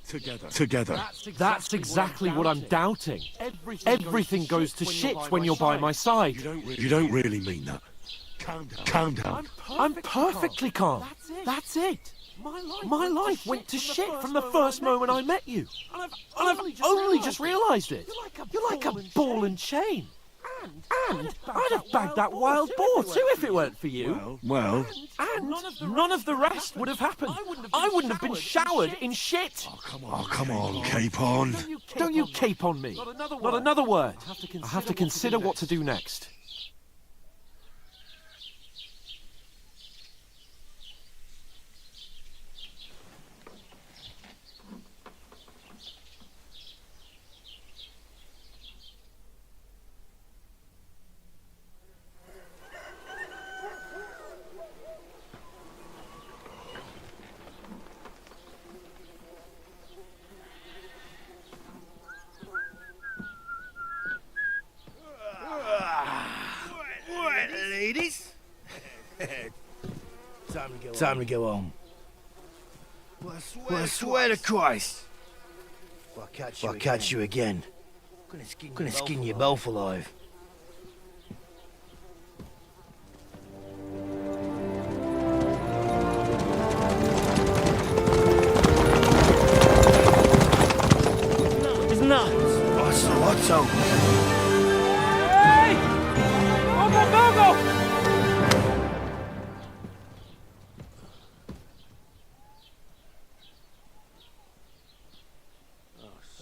Together. That's exactly what I'm doubting. Everything goes to shit when you're by my side. You don't really mean that. Calm down. I'm perfectly calm. That's it. My life went to shit from the first moment I met you. And I've only just realised it. You're like a ball and chain. And I'd have bagged that wild boar too if it weren't for you. Well, And none of the rest would have happened. I wouldn't have been showered in shit. oh, come on, Capon. Don't you cape on me. Not another word. I have to consider what to do next. Ladies? Time to go home. Well, I swear to Christ. I'll catch you again. Gonna skin you both alive. Isn't that? Oh, it's the lotto. Hey! Go!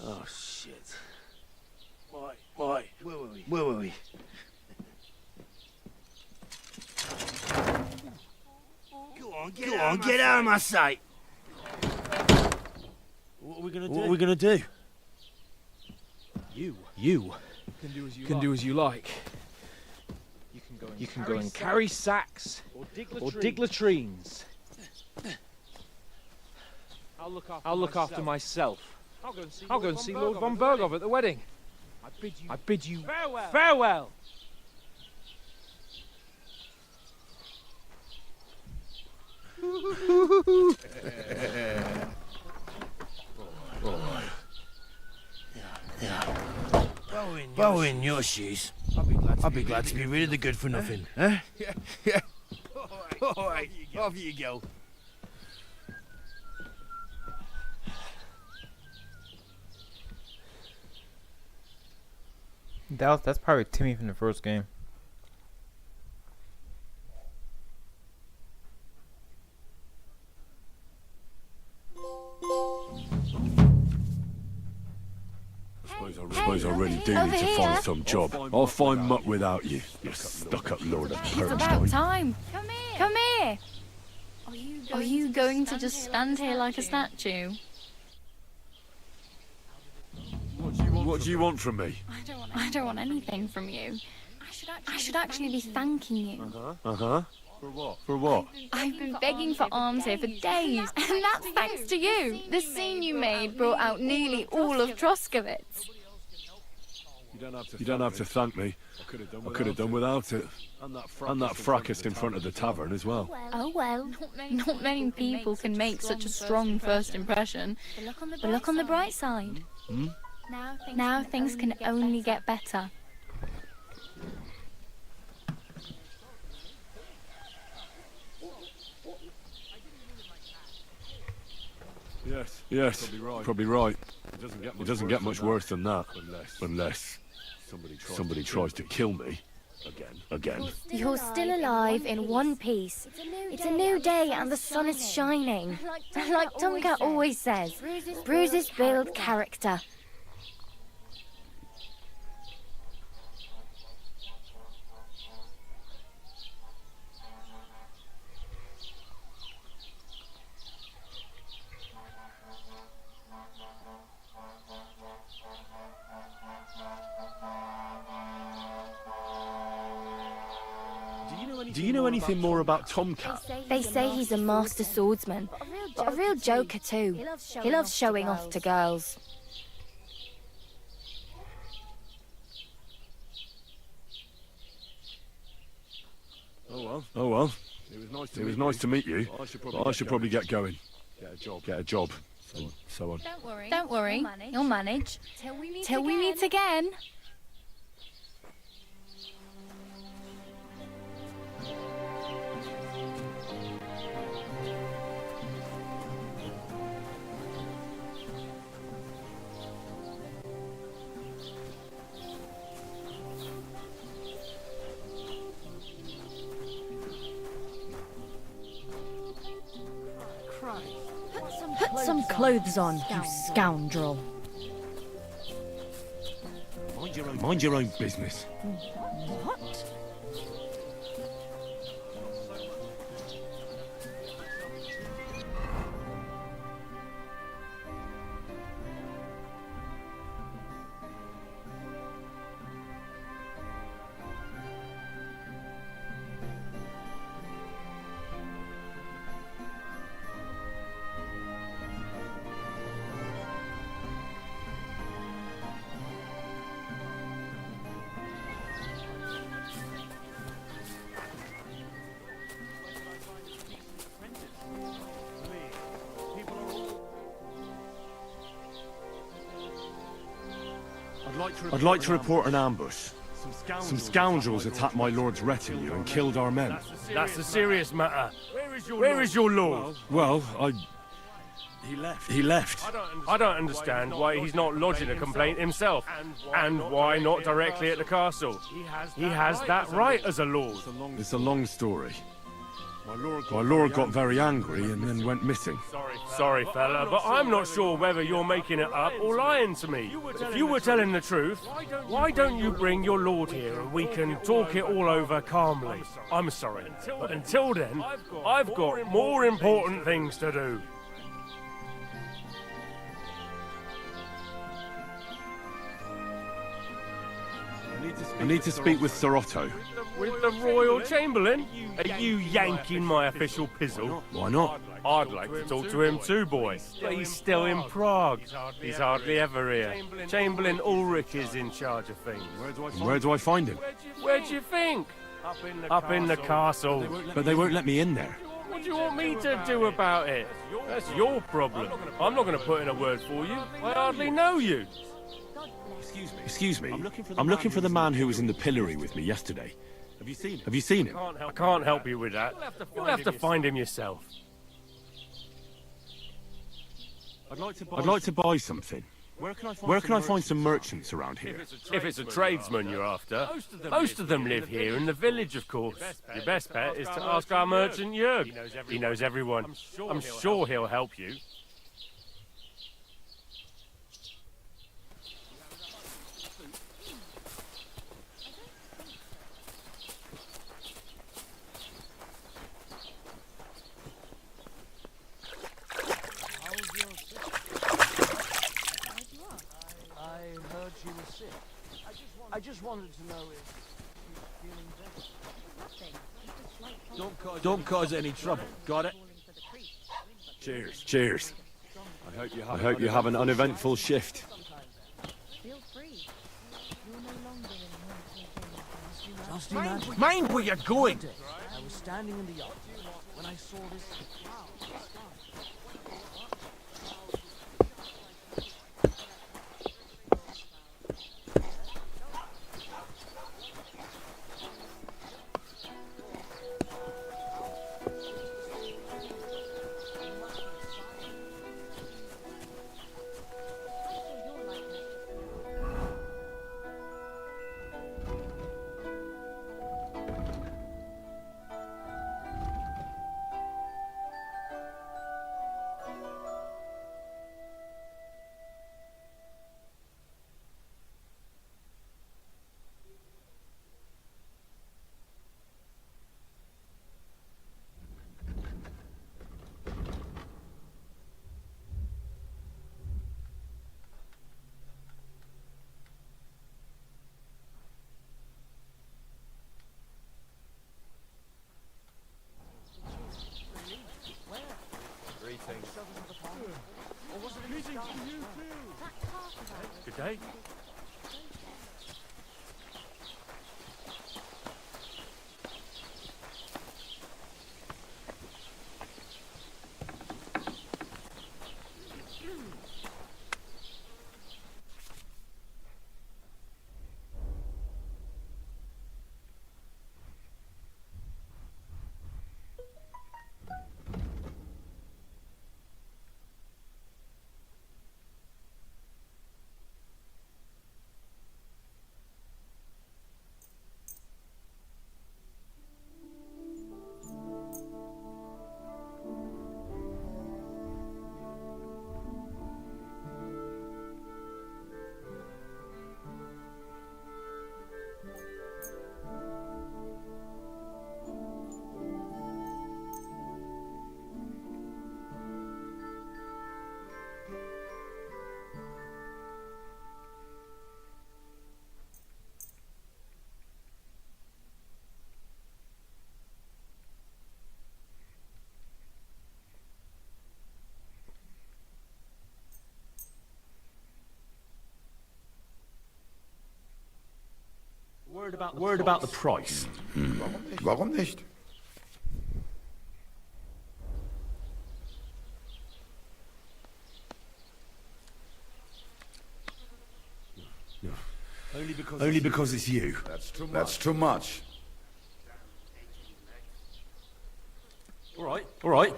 Oh, shit. Why? Where were we? Go on, get out of my sight. What are we gonna do? You can do as you like. You can go and carry sacks or dig latrines. I'll look after myself. I'll go and see Lord von Berghoff at the wedding. I bid you farewell. Bow in your shoes. I'll be glad to be rid of the good for nothing, huh? Yeah. All right, off you go. That's probably Timmy from the first game. I suppose I really do need to find some job. I'll find muck without you, you stuck-up lord of It's about Pernstein. time. Come here. Are you going to just stand here like a statue? What do you want from me? I don't want anything from you. I should actually be thanking you. Uh-huh. For what? I've been begging for alms here for days, and that's thanks to you. The scene you made brought out nearly all of Troskowitz. You don't have to thank me. I could have done without it. And that fracas in front of the tavern as well. Oh well, not many people can make such a strong first impression. But look on the bright side. Hmm? Now things can only get better. Yes, probably right. It doesn't get much worse than that, unless somebody tries to kill me again. You're still alive in one piece. It's a new day and the sun is shining. Like Tomcat always says, bruises build character. Do you know anything more about Tomcat? They say he's a master swordsman, but a real joker too. He loves showing off to girls. Oh well. It was nice to meet you. But I should probably get going. Get a job. So on. Don't worry, you'll manage. Till we meet again. Put some clothes on, you scoundrel. Mind your own business. What? I'd like to report an ambush. Some scoundrels attacked my lord's retinue and killed our men. That's a serious matter. Where is your lord? Well, He left. I don't understand why he's not lodging a complaint himself, and why not directly at the castle. He has that right as a lord. It's a long story. My lord got very angry and then went missing. Sorry, fella, but I'm not sure whether you're making it up or lying to me. If you were telling the truth, why don't you bring your lord here and we can talk it all over calmly? I'm sorry, but until then, I've got more important things to do. I need to speak with Sir Otto. With the Royal Chamberlain? Are you yanking my official pizzle? Why not? I'd like to talk to him too, boy. But he's still in Prague. He's hardly ever here. Chamberlain Ulrich is in charge of things. Where do I find him? Where do you think? Up in the castle. But they won't let me in there. What do you want me to do about it? That's your problem. I'm not going to put in a word for you. I hardly know you. Excuse me. I'm looking for the man who was in the pillory with me yesterday. Have you seen him? I can't help you with that. You'll have to find him yourself. I'd like to buy something. Where can I find some merchants around here? If it's a tradesman you're after, most of them live here in the village, of course. Your best bet is to ask our merchant Jörg. He knows everyone. I'm sure he'll help you. I just wanted to know if she's feeling better. Don't cause any trouble. Got it? Cheers. Cheers. I hope you have an uneventful shift. Feel free. You're no longer in Mind where you're going! I was standing in the yard when I saw this cloud. Good day. Word about the price. Warum nicht? Only because it's you. That's too much. All right.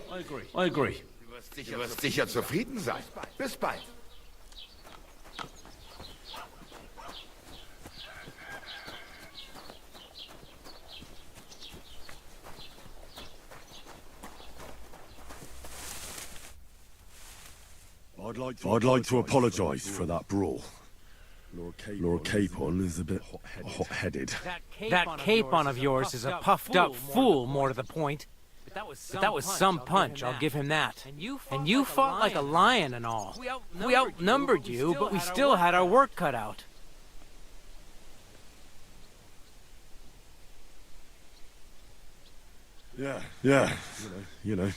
I agree. Du wirst sicher zufrieden sein. Bis bald. I'd like to apologise for that brawl. Lord Capon is a bit hot-headed. That Capon of yours is a puffed-up fool, more to the point. But that was some punch, I'll give him that. And you fought like a lion and all. We outnumbered you, but we still had our work cut out. Yeah. You know.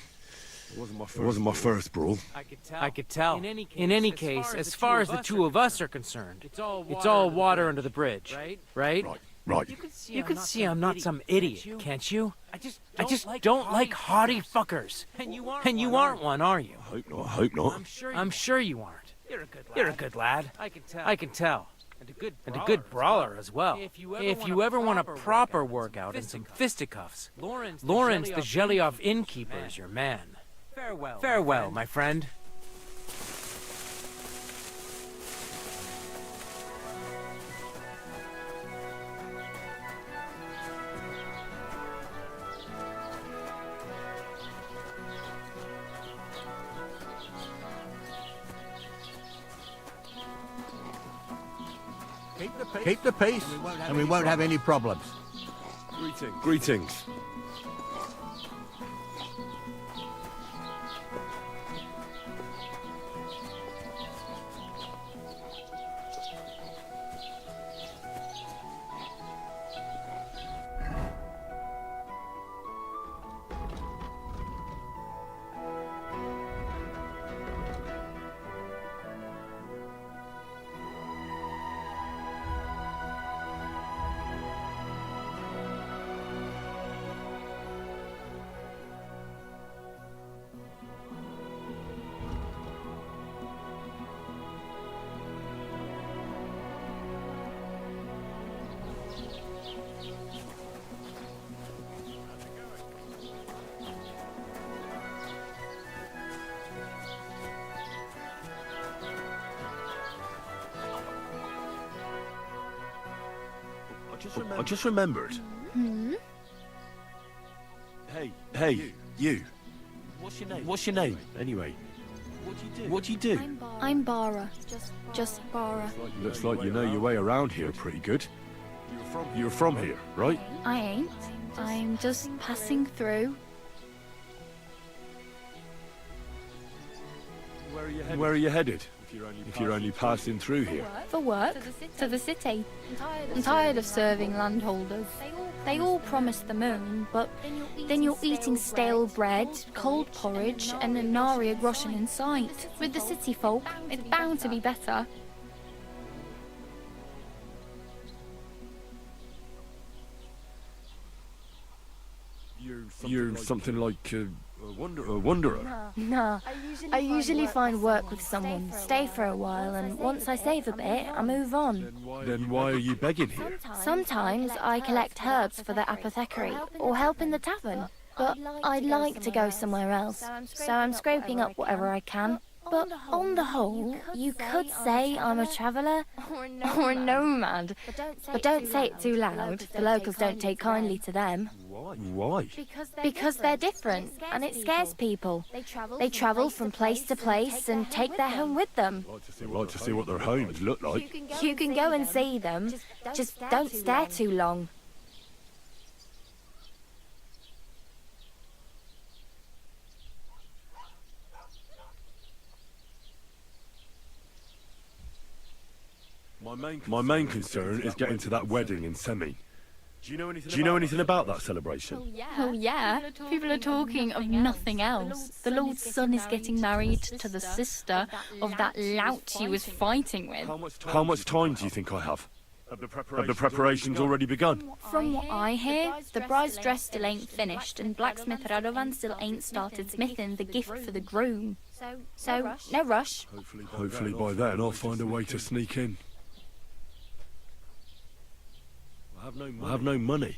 It wasn't my first brawl. I could tell. In any case, as far as the two of us are concerned, it's all water under the bridge, right? Right. You can see I'm not some idiot, can't you? I just don't like haughty fuckers. And you aren't one, are you? I hope not. I'm sure you aren't. You're a good lad. I can tell. And a good brawler as well. If you ever want a proper workout and some fisticuffs, Lawrence the Zhelyov innkeeper is your man. Farewell, my friend. Keep the peace, and we won't have any problems. Greetings. I just remembered. Hey, you. What's your name, anyway? What do you do? I'm Bara. Just Bara. Looks like you know your way around here pretty good. You're from here, right? I ain't. I'm just passing through. Where are you headed? If you're only passing through here. For work. To the city. I'm tired of serving landholders. They all promise the moon, but then you're eating stale bread, cold porridge, and a nary a groschen in sight. With the city folk, it's bound to be better. You're something like a wanderer. Nah. I usually find work with someone, stay for a while, and once I save a bit, I move on. Then why are you begging here? Sometimes I collect herbs for the apothecary, or help in the tavern. But I'd like to go somewhere else, so I'm scraping up whatever I can. But on the whole, you could say I'm a traveller or a nomad. But don't say it too loud. The locals don't take kindly to them. Why? Because they're different, and it scares people. They travel from place to place and take their home with them. I'd like to see what their homes look like. You can go and see them, just don't stare too long. My main concern is getting to that wedding in Semi. Do you know anything about that celebration? Oh yeah, people are talking of nothing else. The Lord's son is getting married to the sister of that lout he was fighting with. How much time do you think I have? Have the preparations already begun? From what I hear, the bride's dress still ain't finished, and blacksmith Radovan still ain't started smithing the gift for the groom. So, no rush. Hopefully by then I'll find a way to sneak in. I have no money.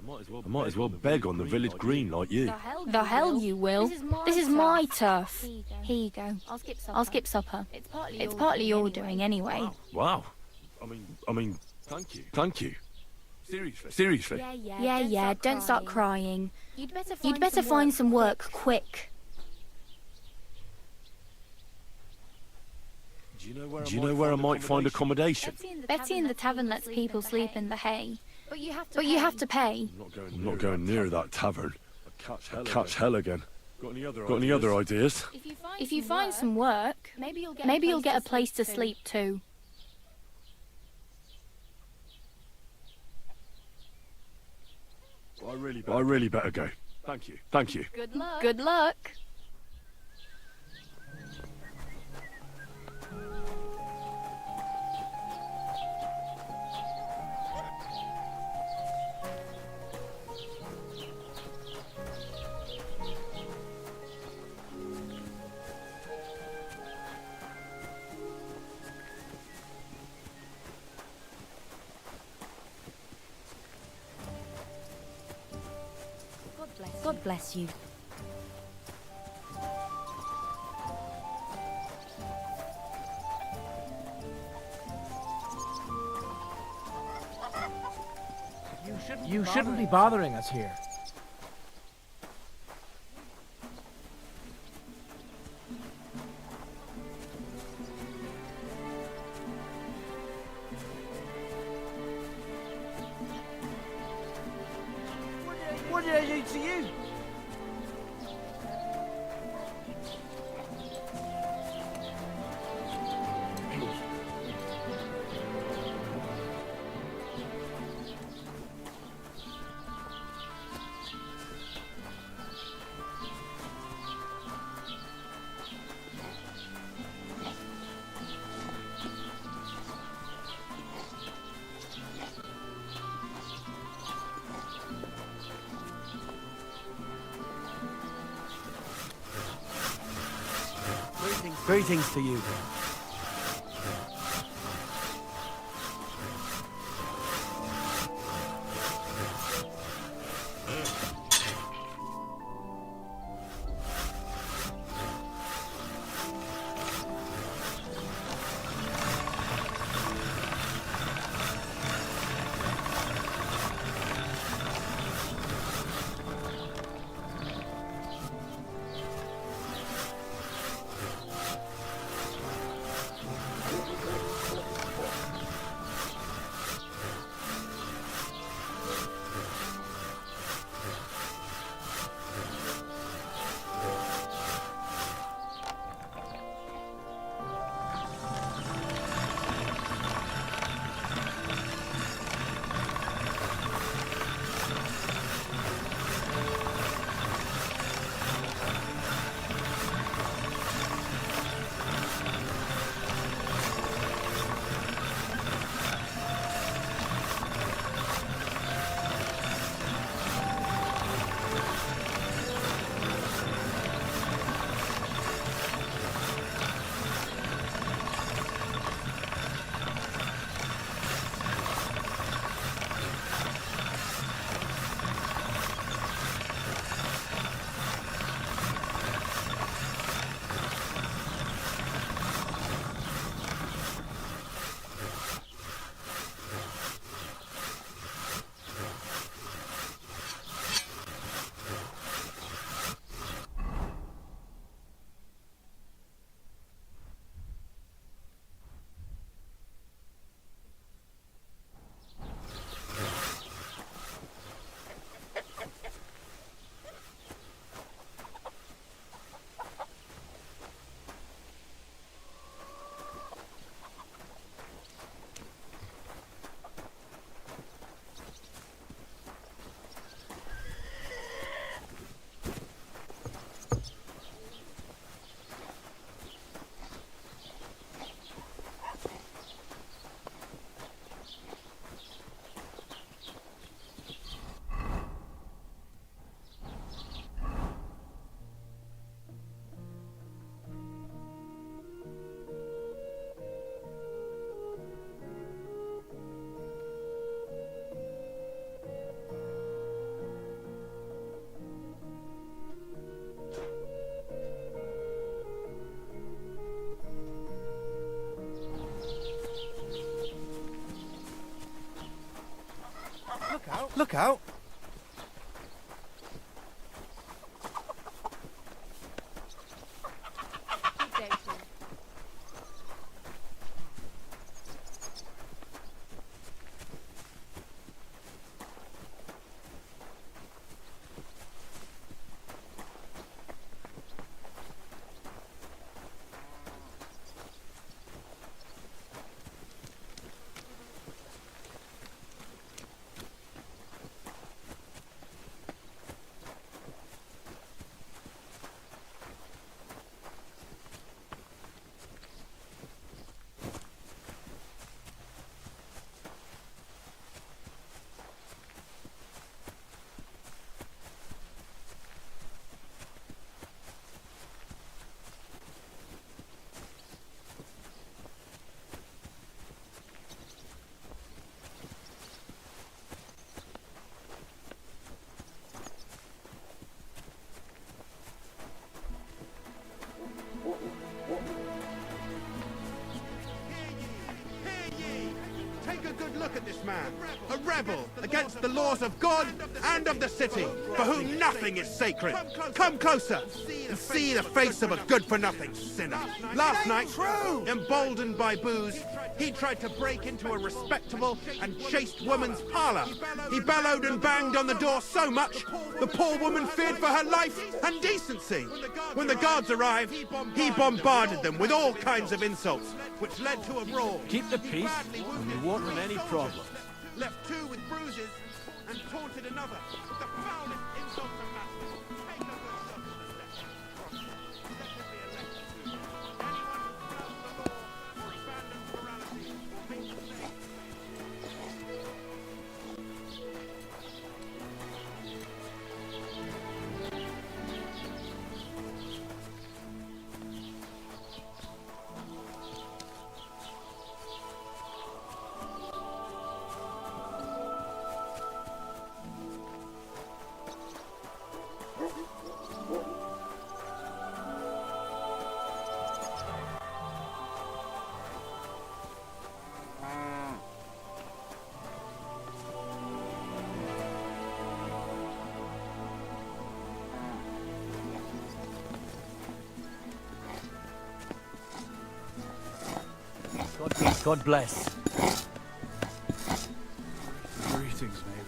I might as well beg on the village green like you. The hell you will. This is my turf. Here you go. I'll skip supper. It's partly your doing anyway. Wow. I mean, thank you. Seriously. Yeah, don't start crying. You'd better find some work quick. Do you know where I might find accommodation? Betty in the tavern lets people sleep in the hay. But you have to pay. I'm not going near that tavern. I'd catch hell again. Got any other ideas? If you find some work, maybe you'll get a place to sleep too. I really better go. Thank you. Good luck. God bless you. You shouldn't be bothering us here. What did I do to you? Greetings to you. Look out! Take a good look at this man, a rebel against the laws of God and of the city, for whom nothing is sacred. Come closer and see the face of a good-for-nothing sinner. Last night, emboldened by booze, he tried to break into a respectable and chaste woman's parlor. He bellowed and banged on the door so much, the poor woman feared for her life and decency. When the guards arrived, he bombarded them with all kinds of insults, which led to a brawl. Keep the peace, and we won't have any problems. Left two with bruises and taunted another with the foulest insults and masters. Take a good look at the steps. Let him be elected to. Anyone who flouts the law or abandons morality will meet the same. God bless. Greetings, neighbor.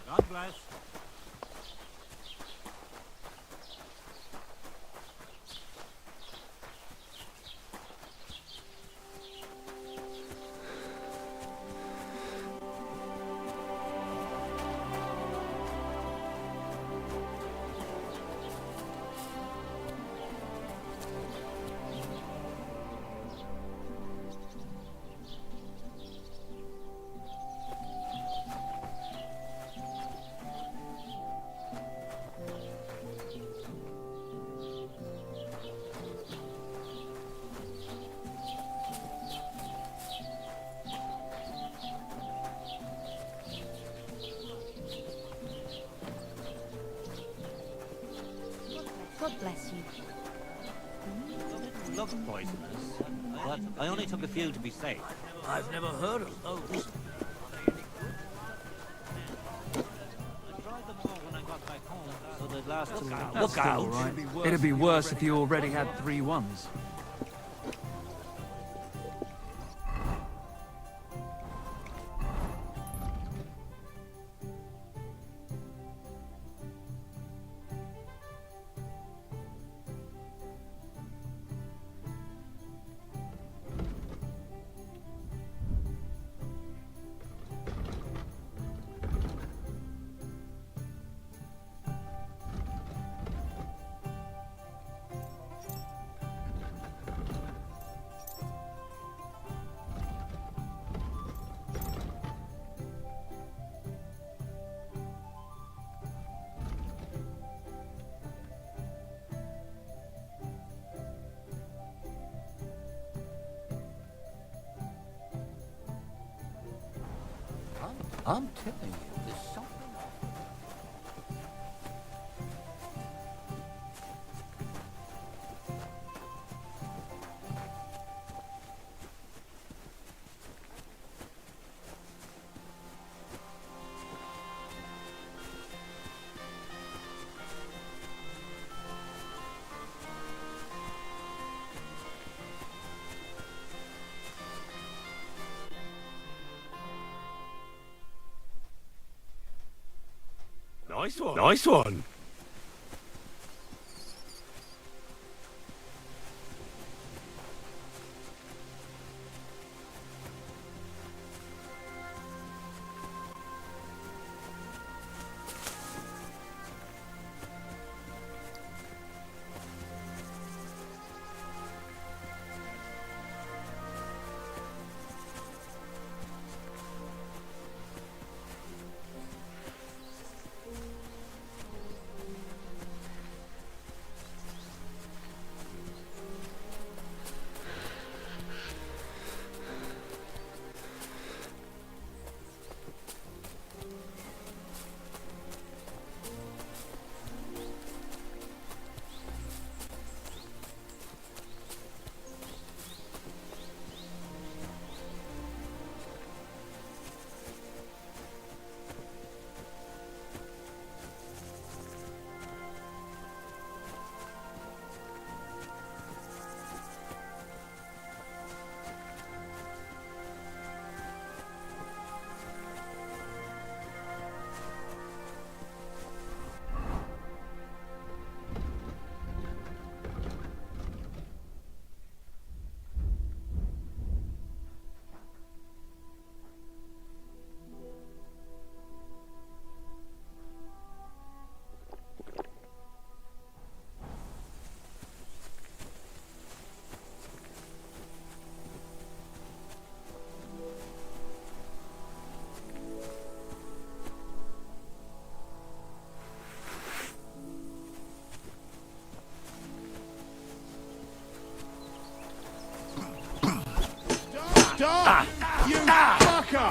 God bless. Bless you. Look poisonous, but I only took a few to be safe. I've never heard of those. So they'd last till Look out! Right. It'd be worse if you already had 3 ones. I'm telling you, there's something. Nice one. Nice one. Stop! You fucker!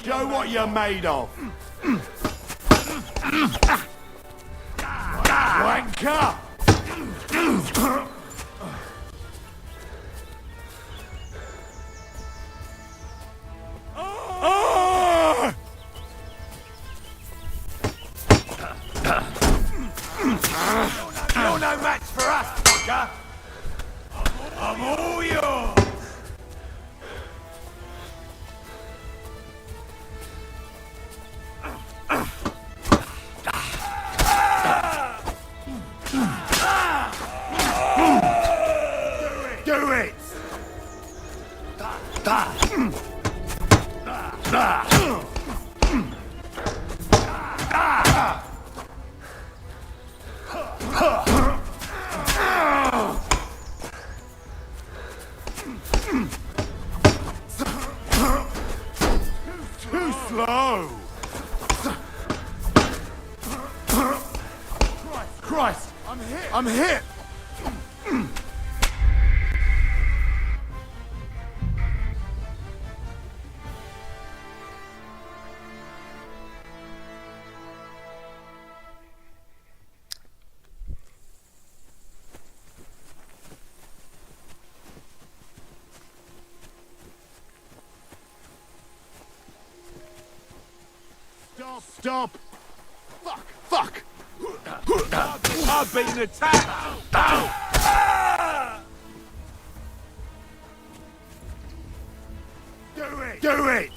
Show what you're made of. Wanker! You're no match for us, fucker! I'm all yours! Do it! Too slow! Christ! I'm hit! Stop! Fuck! I've been attacked! Do it!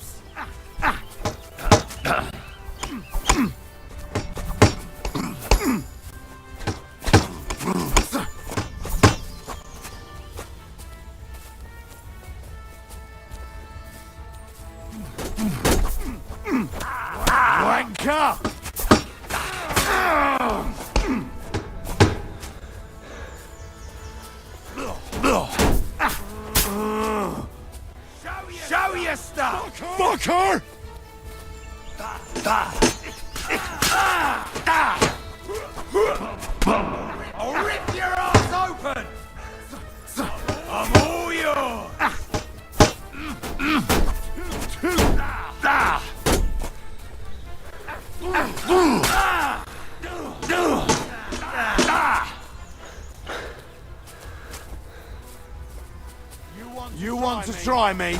Wanker! Show your stuff! Fucker! I'll rip your ass open! I'm all yours! You want to try me?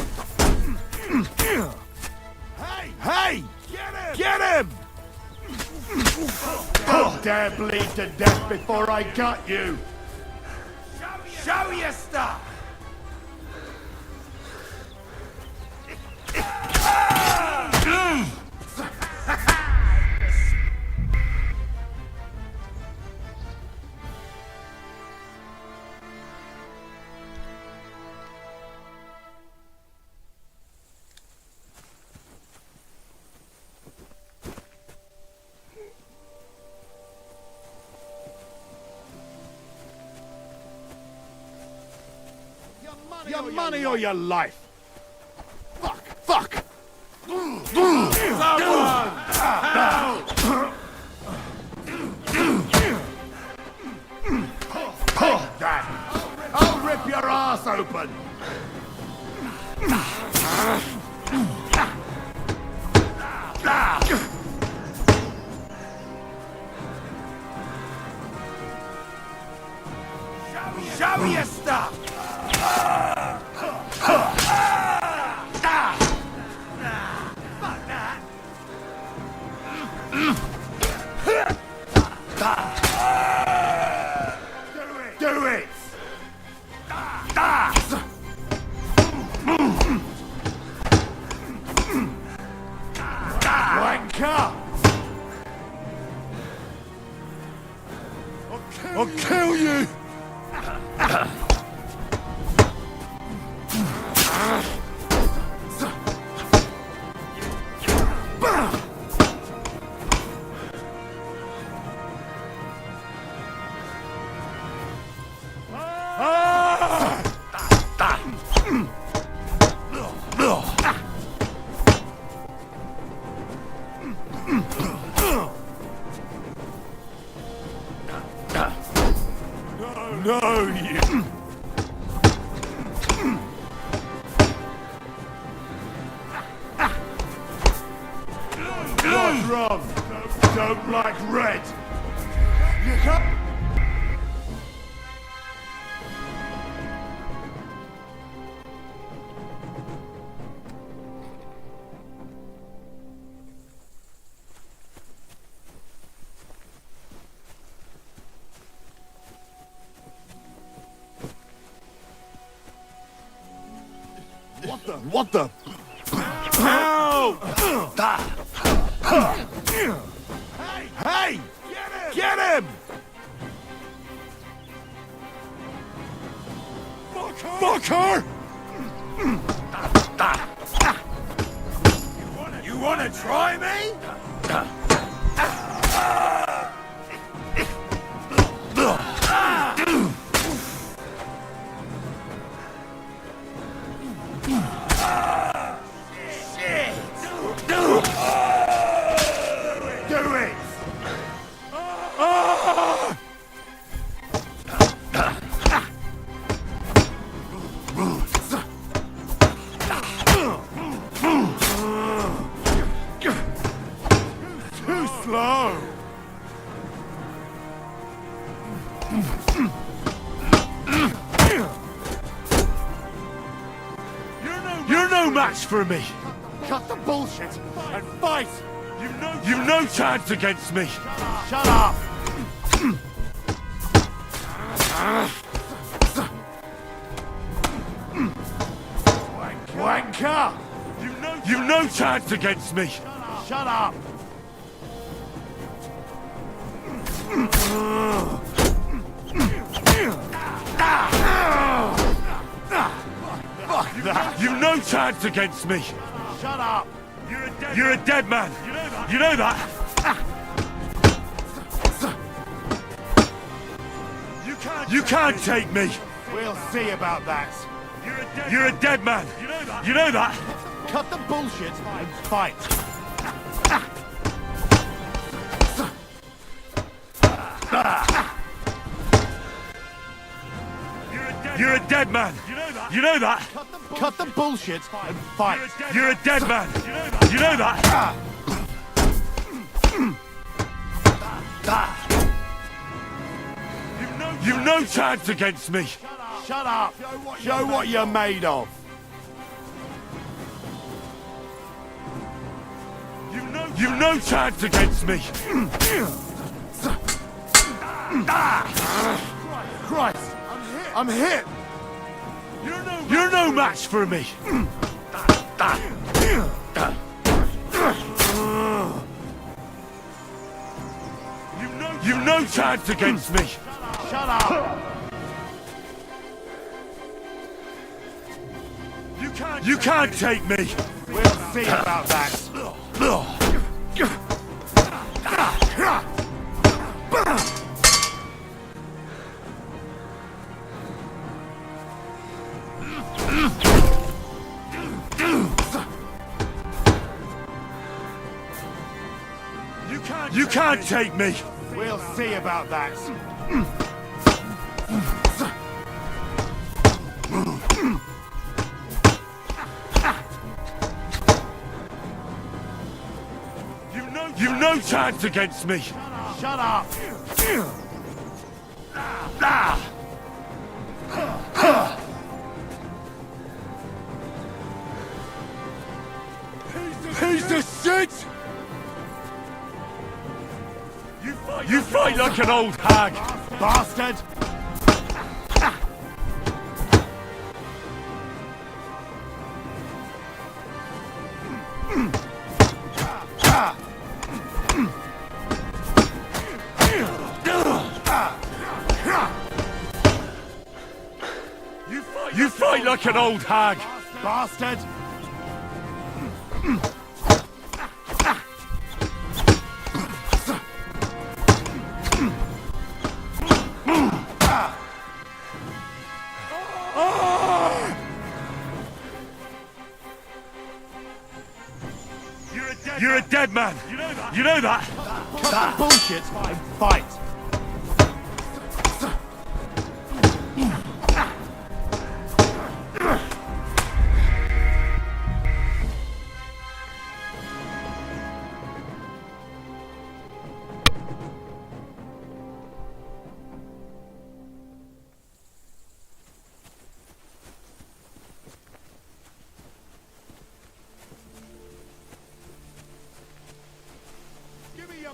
Hey! Get him! Don't dare bleed to death before I cut you! Show your stuff! Your money or your life? Fuck! I'll rip your ass open! Show your stuff! Do it! Wanker! I'll kill you! No, you... What's wrong? Don't like red. You can't... What the? Ow! Hey! Get him! Fucker! You wanna try me? You're no match for me! Cut the bullshit and fight! You've no chance against me. Shut up! Wanker! You've no chance against me. Shut up! Fuck that! You've no chance against me. Shut up! You're a dead man. You know that? You can't take me. We'll see about that. You're a dead man. You know that? Cut the bullshit and fight. You're a dead man. You know that? Cut the bullshit and fight. You're a dead man. You know that? You've no chance against me. Shut up. Show what you're made of. You've no chance against me. Christ, I'm hit. You're no match for me. You've no chance against me. Shut up. You can't take me. We'll see about that. You can't take me. We'll see about that. You've no chance against me. Shut up. Piece of shit! You fight like an old hag! Bastard! You fight like an old hag! Bastard! You're a dead man! You know that? Cut the bullshit and fight!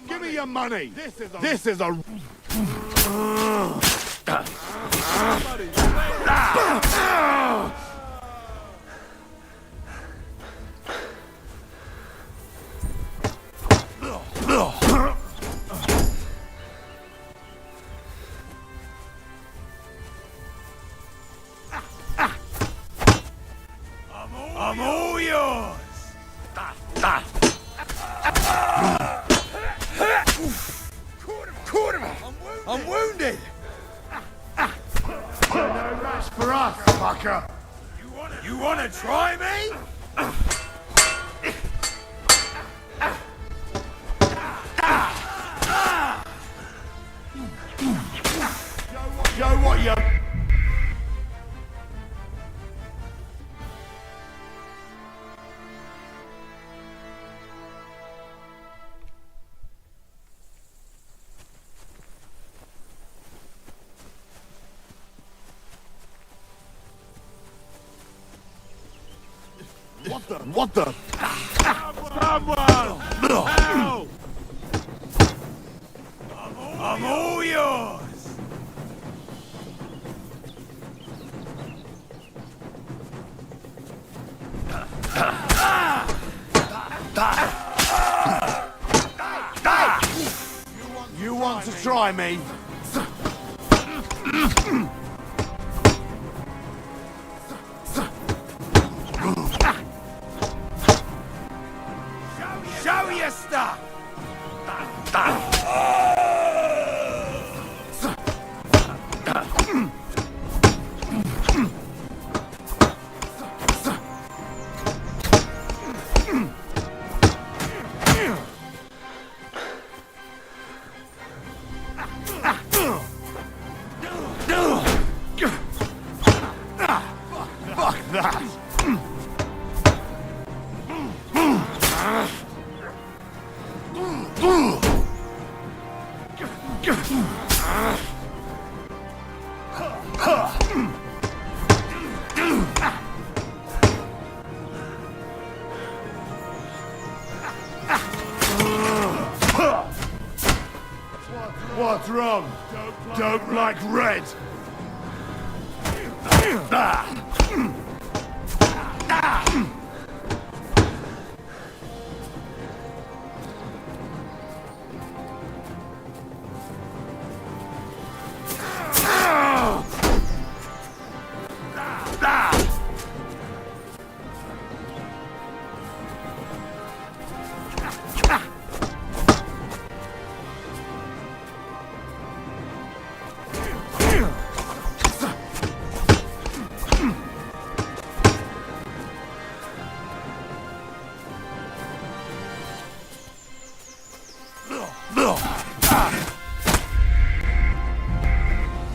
Give me your money! This is a... I'm all yours! I'm wounded! No match for us, fucker! You wanna try me? Show what you... What the? Someone! Ow! I'm all yours! You want to try me? Show your stuff! Fuck that! What's wrong? Don't like red.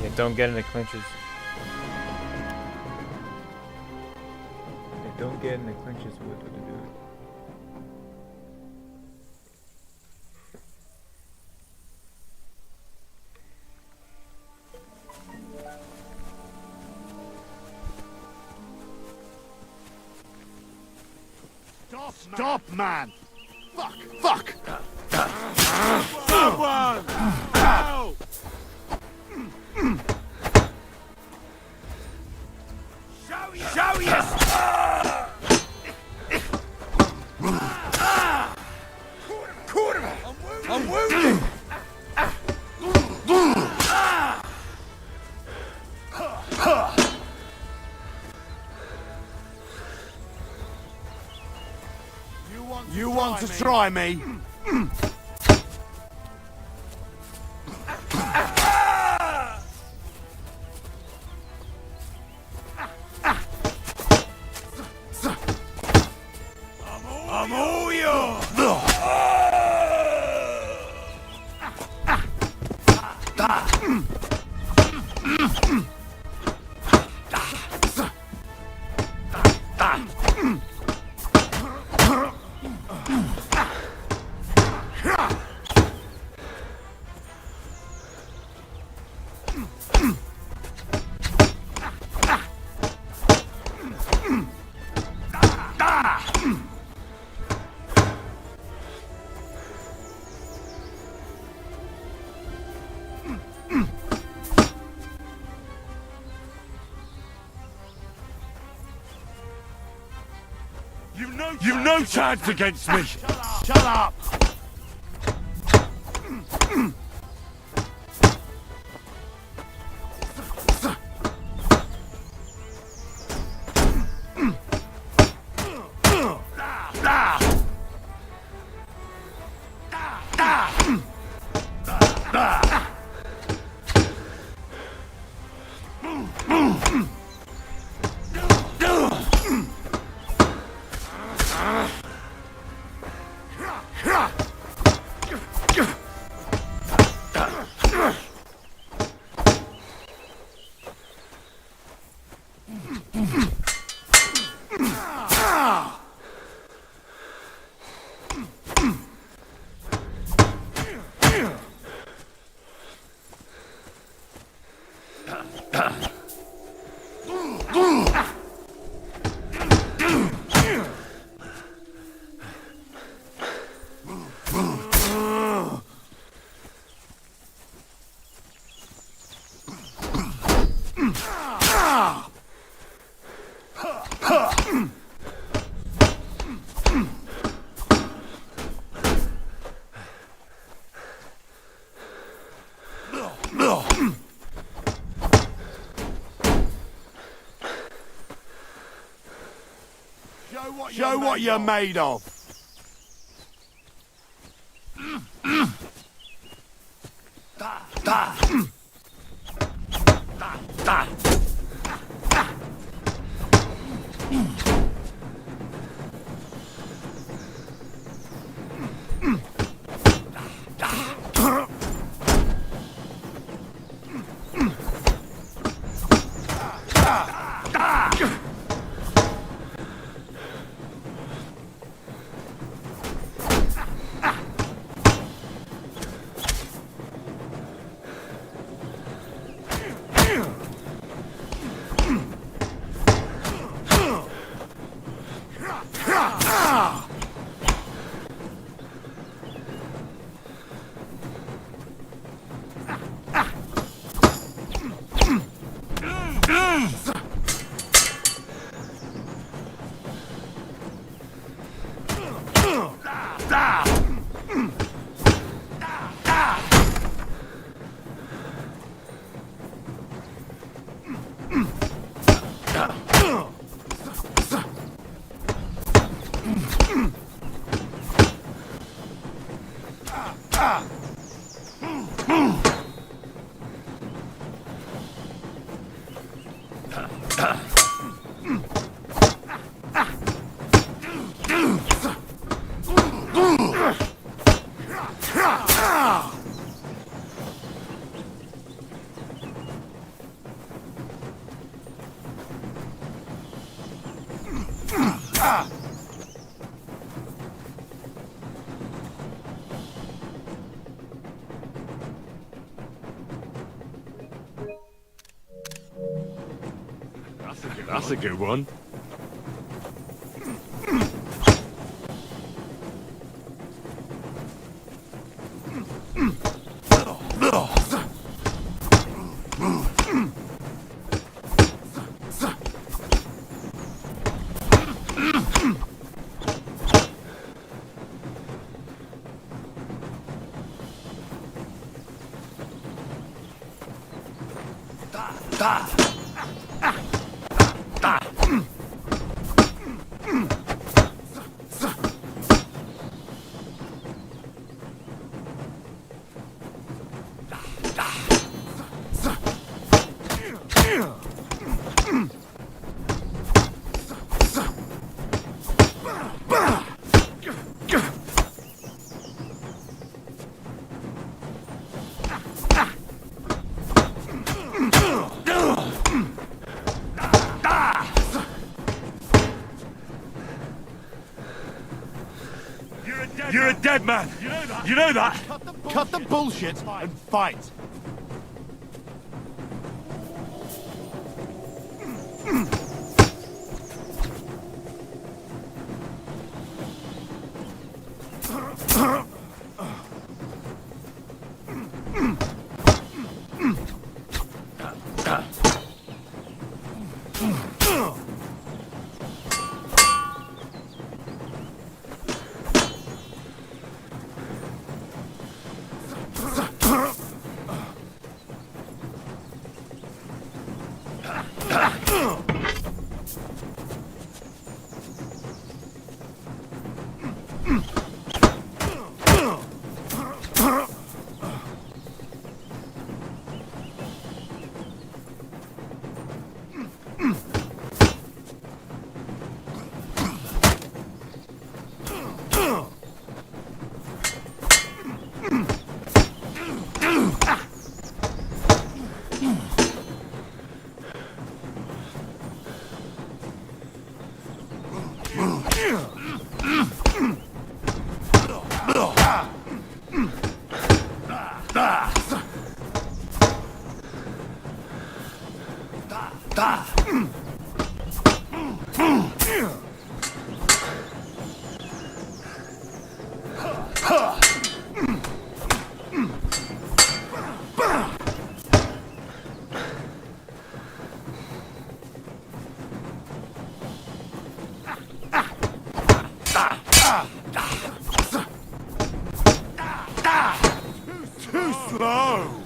Yeah, don't get in the clinches. Yeah, don't get in the clinches with the dude. Stop, man! Fuck! Fuck! Someone! Help! Show your I'm wounded! You want to try me? I'm all yours! You've no chance against me! Shut up! what you're made of. That's a good one. You're a dead man. You know that? Cut the bullshit and fight. Too slow!